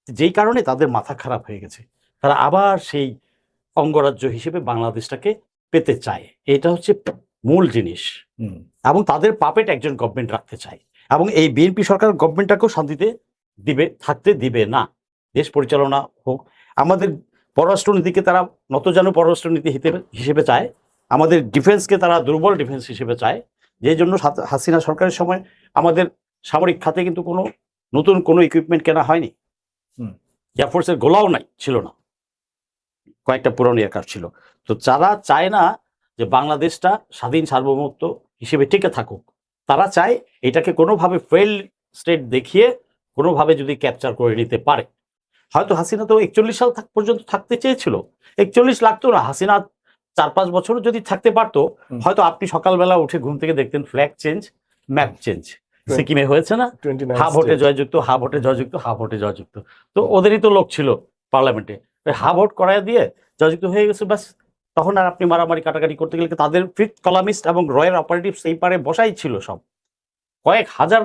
যেই কারণে তাদের মাথা খারাপ হয়ে গেছে। তারা আবার সেই অঙ্গরাজ্য হিসেবে বাংলাদেশটাকে পেতে চায়, এটা হচ্ছে মূল জিনিস। হুম। এবং তাদের পাপেট একজন গভর্নমেন্ট রাখতে চায়, এবং এই বিএনপি সরকার গভর্নমেন্টটাকেও শান্তিতে থাকতে দিবে না। দেশ পরিচালনা হোক, আমাদের পররাষ্ট্রনীতিকে তারা নতজানু পররাষ্ট্রনীতি হিসেবে চায়, আমাদের ডিফেন্সকে তারা দুর্বল ডিফেন্স হিসেবে চায়। যে জন্য হাসিনা সরকারের সময় আমাদের সামরিক খাতে কিন্তু নতুন কোনো ইকুইপমেন্ট কেনা হয়নি, এয়ারফোর্সের গোলাও ছিল না, কয়েকটা পুরনো এয়ারক্রাফট ছিল। তো যারা চায় না যে বাংলাদেশটা স্বাধীন সার্বভৌমত্ব হিসেবে টিকে থাকুক, তারা চায় এটাকে কোনোভাবে ফেল স্টেট দেখিয়ে কোনোভাবে যদি ক্যাপচার করে নিতে পারে। হয়তো হাসিনা তো 41 সাল পর্যন্ত থাকতে চেয়েছিল, 41 লাগতো না, হাসিনা 4-5 বছর যদি থাকতে পারতো, হয়তো আপনি সকালবেলা উঠে ঘুম থেকে দেখতেন ফ্ল্যাগ চেঞ্জ, ম্যাপ চেঞ্জ। সিকিমে হয়েছে না, 29 হা ভোটে জয়যুক্ত, হা ভোটে জয়যুক্ত, হা ভোটে জয়যুক্ত। তো ওদেরই তো লোক ছিল পার্লামেন্টে, হা ভোট করায় দিয়ে জয়যুক্ত হয়ে গেছে, ব্যাস। তখন আর আপনি মারামারি কাটাকাটি করতে গেলে তাদের ফিফথ কলামিস্ট এবং রয়ের অপারেটিভস এই পারে বসাই ছিল, সব কয়েক হাজার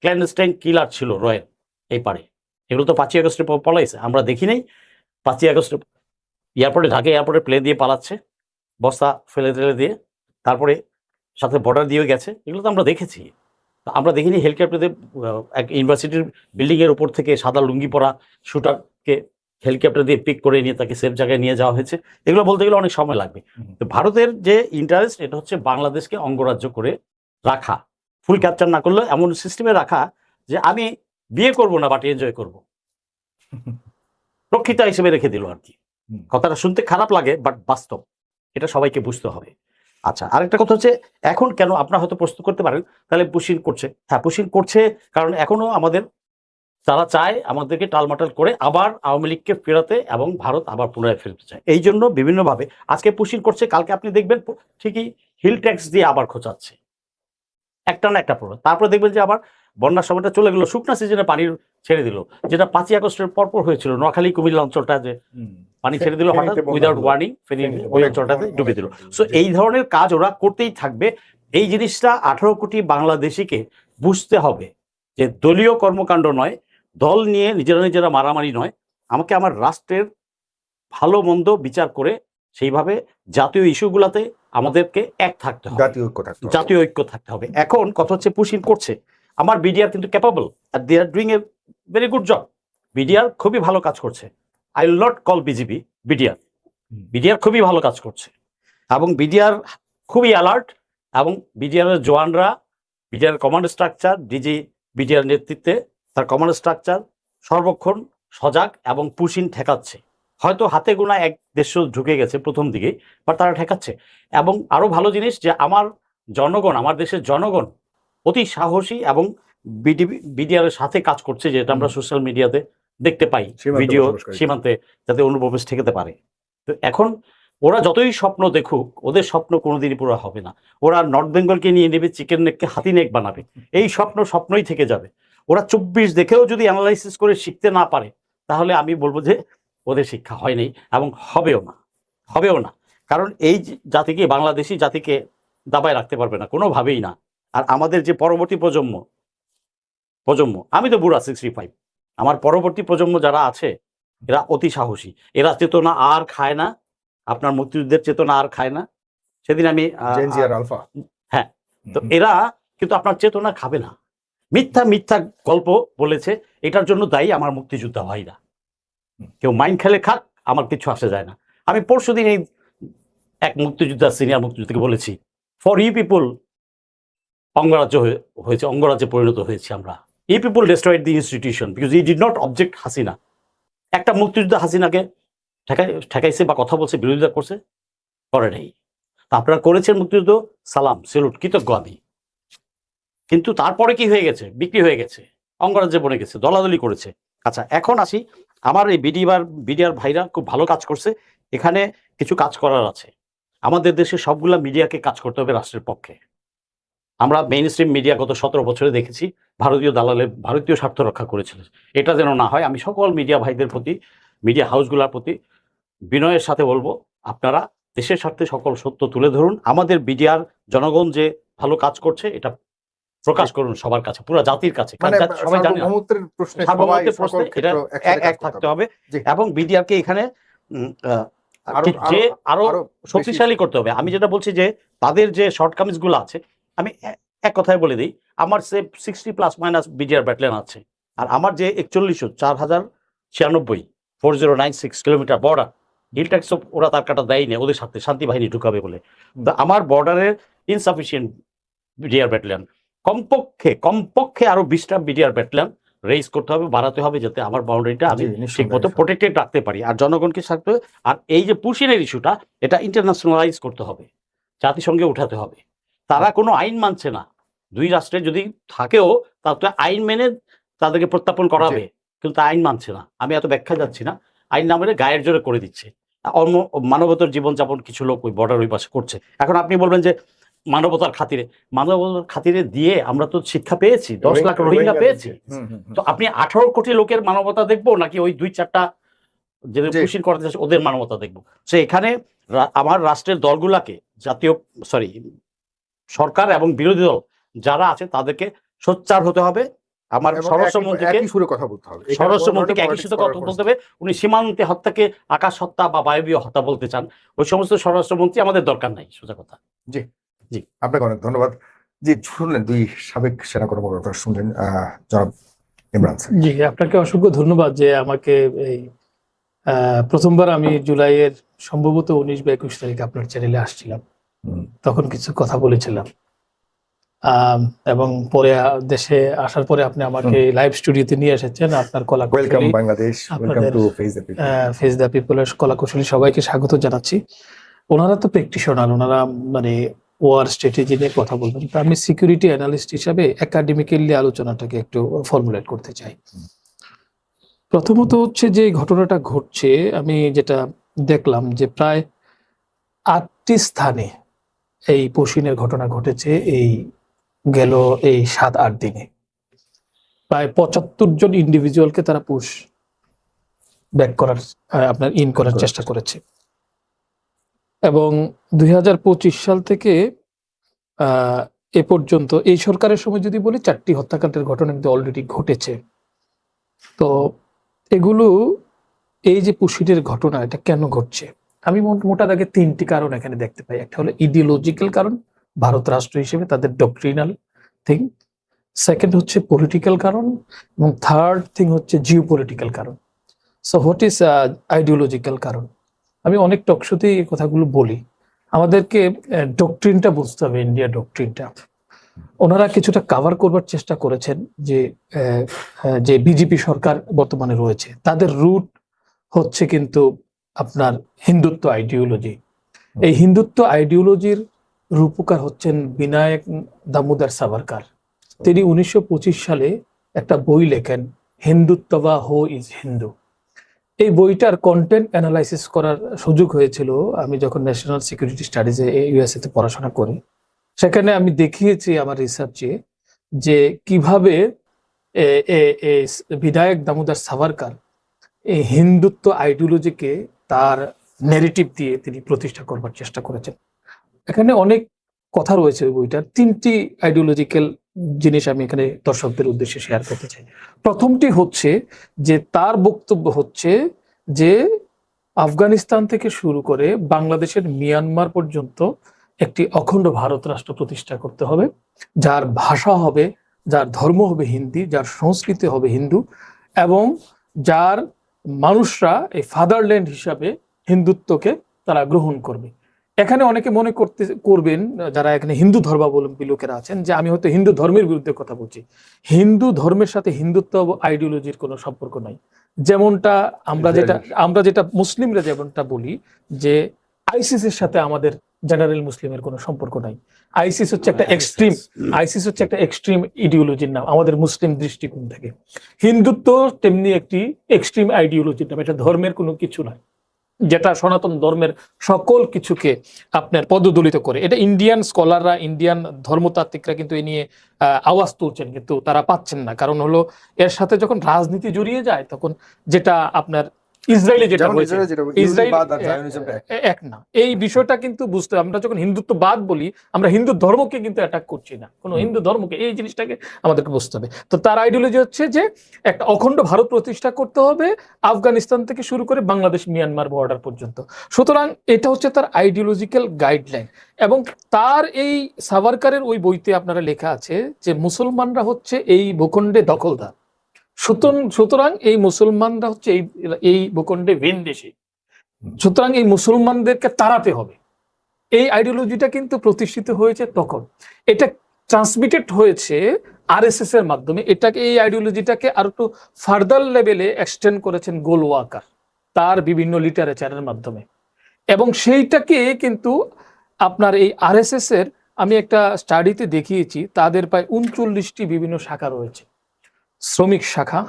ক্ল্যান্ডেস্টাইন কিলার ছিল রয়ের এই পারে। এগুলো তো 5ই আগস্টে পলাইছে, আমরা দেখি নাই? 5ই আগস্টে এয়ারপোর্টে, ঢাকা এয়ারপোর্টে প্লেন দিয়ে পালাচ্ছে, বস্তা ফেলে টেলে দিয়ে, তারপরে সাথে বর্ডার দিয়েও গেছে, এগুলো তো আমরা দেখেছি। আমরা দেখিনি হেলিকপ্টারে এক ইউনিভার্সিটির বিল্ডিং এর উপর থেকে সাদা লুঙ্গি পরা শুটারকে হেলিকপ্টার দিয়ে পিক করে নিয়ে তাকে সেফ জায়গায় নিয়ে যাওয়া হয়েছে। এগুলো বলতে গেলে অনেক সময় লাগবে। তো ভারতের যে ইন্টারেস্ট, এটা হচ্ছে বাংলাদেশকে অঙ্গরাজ্য করে রাখা, ফুল ক্যাপচার না করলে এমন সিস্টেমে রাখা যে আমি বিয়ে করব না বাট এনজয় করব, রক্ষিতা হিসেবে রেখে দিল আর কি। কথাটা শুনতে খারাপ লাগে বাট বাস্তব, এটা সবাইকে বুঝতে হবে। আচ্ছা, আরেকটা কথা হচ্ছে, এখন কেন আপনারা হয়তো প্রশ্ন করতে পারেন তাহলে পুশিন করছে। হ্যাঁ, পুশিন করছে কারণ এখনো আমাদের, তারা চায় আমাদেরকে টালমাটাল করে আবার আওয়ামী লীগকে ফেরাতে এবং ভারত আবার পুনরায় ফেরতে চায়। এই জন্য বিভিন্নভাবে আজকে পুশিন করছে, কালকে আপনি দেখবেন ঠিকই হিল ট্যাক্স দিয়ে আবার খোঁচাচ্ছে, একটা না একটা প্রোগ্রাম। তারপরে দেখবেন যে আবার বন্যার সময়টা চলে গেল, শুকনা সিজনে পানি ছেড়ে দিল, যেটা 5ই আগস্টের পরপর হয়েছিল নোয়াখালী কুমিল্লা অঞ্চলটা, যে পানি ছেড়ে দিল হঠাৎ উইদাউট ওয়ার্নিং, ওই অঞ্চলটাতে ডুবে দিল। সো এই ধরনের কাজ ওরা করতেই থাকবে। এই জিনিসটা 18 কোটি বাংলাদেশিকে বুঝতে হবে যে দলীয় কর্মকাণ্ড নয়, দল নিয়ে নিজেরা মারামারি নয়, আমাকে আমার রাষ্ট্রের ভালো মন্দ বিচার করে সেইভাবে জাতীয় ইস্যুগুলোতে আমাদেরকে এক থাকতে হবে, জাতীয় ঐক্য থাকতে হবে। এখন কথা হচ্ছে পুশিন করছে, আমার বিডিআর কিন্তু ক্যাপাবল আর they are doing a very good job. BDR খুবই ভালো কাজ করছে, I will not call BGB, BDR খুবই ভালো কাজ করছে, এবং বিডিআর খুবই অ্যালার্ট, এবং বিডিআর এর জওয়ানরা, BDR command structure, DG BDR নেতৃত্বে তার কমান্ড স্ট্রাকচার সর্বক্ষণ সজাগ এবং পুশিন ঠেকাচ্ছে। হয়তো হাতে গোনা 1-1.5 ঢুকে গেছে প্রথম দিকে, বাট তারা ঠেকাচ্ছে। এবং আরো ভালো জিনিস যে আমার জনগণ, আমার দেশের জনগণ অতি সাহসী এবং বিডিআর এর সাথে কাজ করছে, যেটা আমরা সোশ্যাল মিডিয়াতে দেখতে পাই, ভিডিও সীমান্তে যাতে অনুপ্রবেশ ঠেকাতে পারে। তো এখন ওরা যতই স্বপ্ন দেখুক, ওদের স্বপ্ন কোনোদিনই পুরো হবে না। ওরা নর্থ বেঙ্গলকে নিয়ে নেবে, চিকেন নেককে হাতি নেক বানাবে, এই স্বপ্নই থেকে যাবে। ওরা 24 দেখেও যদি অ্যানালাইসিস করে শিখতে না পারে, তাহলে আমি বলবো যে ওদের শিক্ষা হয়নি এবং হবেও না। কারণ এই জাতিকে, বাংলাদেশি জাতিকে দাবায় রাখতে পারবে না কোনোভাবেই না। আর আমাদের যে পরবর্তী প্রজন্ম, আমি তো বুড়া 65, আমার পরবর্তী প্রজন্ম যারা আছে এরা অতি সাহসী, এরা চেতনা আর খায় না, আপনার মুক্তিযুদ্ধের চেতনা আর খায় না। সেদিন আমি হ্যাঁ, তো এরা কিন্তু আপনার চেতনা খাবে না, মিথ্যা গল্প বলেছে, এটার জন্য দায়ী আমার মুক্তিযোদ্ধা ভাইরা। কেউ মাইন খেলে খাক, আমার কিছু আসে যায় না। আমি পরশুদিন এই এক মুক্তিযোদ্ধা, সিনিয়র মুক্তিযোদ্ধাকে বলেছি, ফর ইউ পিপুল অঙ্গরাজ্য হয়েছে, অঙ্গরাজ্যে পরিণত হয়েছে আমরা। You people destroyed the institution because you did not object Hasina. একটা মুক্তিযোদ্ধা হাসিনাকে ঠেকাইছে বা কথা বলছে, বিরোধিতা করছে? করে নেই। তা আপনারা করেছেন মুক্তিযুদ্ধ, সালাম, সেলুট, কৃতজ্ঞ আমি। কিন্তু তারপরে কি হয়ে গেছে? বিক্রি হয়ে গেছে, অঙ্গরাজ্যে বনে গেছে, দলাদলি করেছে। আচ্ছা, এখন আসি, আমার এই বিডিআর ভাইরা খুব ভালো কাজ করছে। এখানে কিছু কাজ করার আছে। আমাদের দেশে সবগুলা মিডিয়াকে কাজ করতে হবে রাষ্ট্রের পক্ষে। আমরা মেইন স্ট্রিম মিডিয়া গত 17 বছরে দেখেছি ভারতীয় দালালে ভারতীয় স্বার্থ রক্ষা করেছিল। এটা যেন না হয়, আমি সকল মিডিয়া ভাইদের প্রতি, মিডিয়া হাউসগুলোর প্রতি বিনয়ের সাথে বলবো, আপনারা দেশের স্বার্থে সকল সত্য তুলে ধরুন। আমাদের মিডিয়ার জনগণ যে ভালো কাজ করছে এটা প্রকাশ করুন সবার কাছে, পুরো জাতির কাছে। সবাই জানে এটা এক থাকতে হবে। এবং বিডিআরকে এখানে যে আরো আরো শক্তিশালী করতে হবে। আমি যেটা বলছি যে তাদের যে শর্টকামিংস গুলো আছে, আমি এক কথায় বলে দিই, আমার সে 60± বিজিআর ব্যাটালিয়ন আছে, আর আমার যে 41,4096 4096 কিলোমিটার বর্ডার, হিল ট্যাক্স ওরা তার কাটা দেয়নি ওদের সাথে শান্তি বাহিনী ঢুকাবে বলে। তো আমার বর্ডারের ইনসাফিসিয়েন্ট বিডিআর ব্যাটালিয়ন, কমপক্ষে আরো 20টা বিডিআর ব্যাটালিয়ন রেইজ করতে হবে, বাড়াতে হবে, যাতে আমার বাউন্ডারিটা আমি ঠিক মতো প্রোটেক্টেড রাখতে পারি আর জনগণকে থাকতে হবে। আর এই যে পুশিনের ইস্যুটা, এটা ইন্টারন্যাশনালাইজ করতে হবে, জাতিসংঘে উঠাতে হবে। তারা কোনো আইন মানছে না, দুই রাষ্ট্রে যদি থাকেও তাতে আইন মেনে তাদেরকে প্রত্যাপন করাবে, কিন্তু আইন মানছে না। আমি এত ব্যাখ্যা যাচ্ছি না, আইন না মেনে গায়ের জোরে করে দিচ্ছে। মানবতার জীবনযাপন কিছু লোক ওই বর্ডার ওই পাশে করছে। এখন আপনি বলবেন যে মানবতার খাতিরে দিয়ে আমরা তো শিক্ষা পেয়েছি, 10 লাখ রোহিঙ্গা পেয়েছি। তো আপনি 18 কোটি লোকের মানবতা দেখবো, নাকি ওই 2-4টা যে পুশিন করতে চাচ্ছে ওদের মানবতা দেখবো? সে এখানে আমার রাষ্ট্রের দলগুলাকে, সরকার এবং বিরোধী দল যারা আছে তাদেরকে সোচ্চার হতে হবে। আমার স্বরাষ্ট্রমন্ত্রীকে একই সুরে কথা বলতে হবে। উনি সীমান্তে হত্যাকে আকাশ হত্যা বা বায়বীয় হত্যা বলতে চান, ওই সমস্ত স্বরাষ্ট্রমন্ত্রী আমাদের দরকার নাই, সোজা কথা। জি জি, আপনাকে অনেক ধন্যবাদ। জি, শুনলেন দুই সাবেক সেনা কর্মকর্তা, শুনলেন জনাব ইমরান। জি, আপনাকে অসংখ্য ধন্যবাদ যে আমাকে এই প্রথমবার আমি জুলাইয়ের সম্ভবত 19 বা 21 তারিখে আপনার চ্যানেলে আসছিলাম, তখন কিছু কথা বলেছিলাম, এবং পরে দেশে আসার পরে আপনি আমাকে লাইভ স্টুডিওতে নিয়ে এসেছেন। আপনার কলাকুশলী বাংলাদেশ, ফেস দ্য পিপলের কলাকুশলী সবাইকে স্বাগত জানাচ্ছি। ওনারা তো প্র্যাকটিশনার, ওনারা মানে ওয়ার স্ট্র্যাটেজি নিয়ে কথা বলবেন। তো আমি সিকিউরিটি অ্যানালিস্ট হিসাবে একাডেমিক্যালি আলোচনাটাকে একটু ফর্মুলেট করতে চাই। প্রথমত হচ্ছে যে ঘটনাটা ঘটছে, আমি যেটা দেখলাম যে প্রায় 8টি স্থানে এই পুশিনের ঘটনা ঘটেছে এই গেল এই 7-8 দিনে। প্রায় 75 জন ইন্ডিভিজুয়ালকে তারা পুশ ব্যাক করার আপনার ইন করার চেষ্টা করেছে। এবং 2025 সাল থেকে এ পর্যন্ত এই সরকারের সময় যদি বলি 4টি হত্যাকাণ্ডের ঘটনা কিন্তু অলরেডি ঘটেছে। তো এগুলো, এই যে পুশিনের ঘটনা, এটা কেন ঘটছে? আমি মোটা দাগে 3টি কারণ এখানে দেখতে পাই। একটা হলো ইডিওলজিক্যাল কারণ, ভারত রাষ্ট্র হিসেবে তাদের ডক্ট্রিনাল থিং। সেকেন্ড হচ্ছে পলিটিক্যাল কারণ, এবং থার্ড থিং হচ্ছে জিওপলিটিক্যাল কারণ। সো হোয়াট ইজ আইডিওলজিক্যাল কারণ? আমি অনেক টকশোতেই এই কথাগুলো বলি। আমাদেরকে ডক্ট্রিনটা বুঝতে হবে, ইন্ডিয়া ডক্ট্রিনটা। ওনারা কিছুটা কাভার করবার চেষ্টা করেছেন যে বিজেপি সরকার বর্তমানে রয়েছে, তাদের রুট হচ্ছে কিন্তু আপনার হিন্দুত্ব আইডিওলজি। এই হিন্দুত্ব আইডিওলজির রূপকার হচ্ছেন বিনায়ক দামোদর সাভারকার। তিনি 1925 সালে একটা বই লেখেন, হিন্দুত্ব বা হো ইজ হিন্দু। এই বইটার কন্টেন্ট অ্যানালাইসিস করার সুযোগ হয়েছিল আমি যখন ন্যাশনাল সিকিউরিটি স্টাডিজে ইউএসএ তে পড়াশোনা করি। সেখানে আমি দেখিয়েছি আমার রিসার্চে যে কিভাবে বিধায়ক দামোদর সাভারকার এই হিন্দুত্ব আইডিওলজিকে তার নেগেটিভ দিয়ে তিনি প্রতিষ্ঠা করবার চেষ্টা করেছেন। এখানে অনেক কথা রয়েছে বইটার। 3টি আইডিওলজিক্যাল জিনিস আমি এখানে দর্শকদের উদ্দেশ্যে শেয়ার করতে চাই। প্রথমটি হচ্ছে যে তার বক্তব্য হচ্ছে যে আফগানিস্তান থেকে শুরু করে বাংলাদেশের মিয়ানমার পর্যন্ত একটি অখণ্ড ভারত রাষ্ট্র প্রতিষ্ঠা করতে হবে, যার ভাষা হবে, যার ধর্ম হবে হিন্দি, যার সংস্কৃতি হবে হিন্দু, এবং যার মানুষরা এই ফাদারল্যান্ড হিসাবে হিন্দুত্বকে তারা গ্রহণ করবে। এখানে অনেকে মনে করবেন যারা এখানে হিন্দু ধর্মাবলম্বী লোকেরা আছেন যে আমি হয়তো হিন্দু ধর্মের বিরুদ্ধে কথা বলছি। হিন্দু ধর্মের সাথে হিন্দুত্ব আইডিওলজির কোনো সম্পর্ক নাই। যেমনটা আমরা যেটা মুসলিমরা যেমনটা বলি যে আইসিসের সাথে আমাদের জেনারেল মুসলিমের কোনো সম্পর্ক নাই। আইসিস হচ্ছে একটা এক্সট্রিম ইডিওলজির নাম আমাদের মুসলিম দৃষ্টিকোণ থেকে। হিন্দুত্ব তেমনি একটি এক্সট্রিম আইডিওলজির নাম, এটা ধর্মের কোনো কিছু নয়, যেটা সনাতন ধর্মের সকল কিছুকে আপনার পদদলিত করে। এটা ইন্ডিয়ান স্কলাররা, ইন্ডিয়ান ধর্মতাত্ত্বিকরা কিন্তু এ নিয়ে আওয়াজ তুলছেন, কিন্তু তারা পাচ্ছেন না। কারণ হলো এর সাথে যখন রাজনীতি জড়িয়ে যায় তখন যেটা আপনার ইসরায়েলে যেটা যেমন হয়েছে, ইসরায়েলে যেটা ইসরায়েল ইহুদিবাদ আর জায়নিজমটা এক। এক না। এই বিষয়টা কিন্তু বুঝতে, আমরা যখন হিন্দুত্ববাদ বলি, আমরা হিন্দু ধর্মকে কিন্তু অ্যাটাক করছি না, কোনো হিন্দু ধর্মকে, এই জিনিসটাকে আমাদেরকে বুঝতে হবে। তো তার আইডিওলজি হচ্ছে যে একটা অখণ্ড ভারত প্রতিষ্ঠা করতে হবে, আফগানিস্তান থেকে শুরু করে বাংলাদেশ মিয়ানমার বর্ডার পর্যন্ত। সুতরাং এটা হচ্ছে তার আইডিওলজিক্যাল গাইডলাইন। এবং তার এই সাভারকারের ওই বইতে আপনারা লেখা আছে যে মুসলমানরা হচ্ছে এই ভূখণ্ডে দখলদার, সুতরাং এই মুসলমানরা হচ্ছে এই ভূখণ্ডে ভিনদেশী, সুতরাং এই মুসলমানদেরকে তাড়াতে হবে। এই আইডিওলজিটা কিন্তু প্রতিষ্ঠিত হয়েছে তখন, এটা ট্রান্সমিটেড হয়েছে আরএসএস এর মাধ্যমে। এটাকে, এই আইডিওলজিটাকে আরো একটু ফার্দার লেভেলে এক্সটেন্ড করেছেন গোলওয়াকার তার বিভিন্ন লিটারেচারের মাধ্যমে। এবং সেইটাকে কিন্তু আপনার এই আরএসএস এর, আমি একটা স্টাডিতে দেখিয়েছি, তাদের প্রায় 39টি বিভিন্ন শাখা রয়েছে, শ্রমিক শাখা,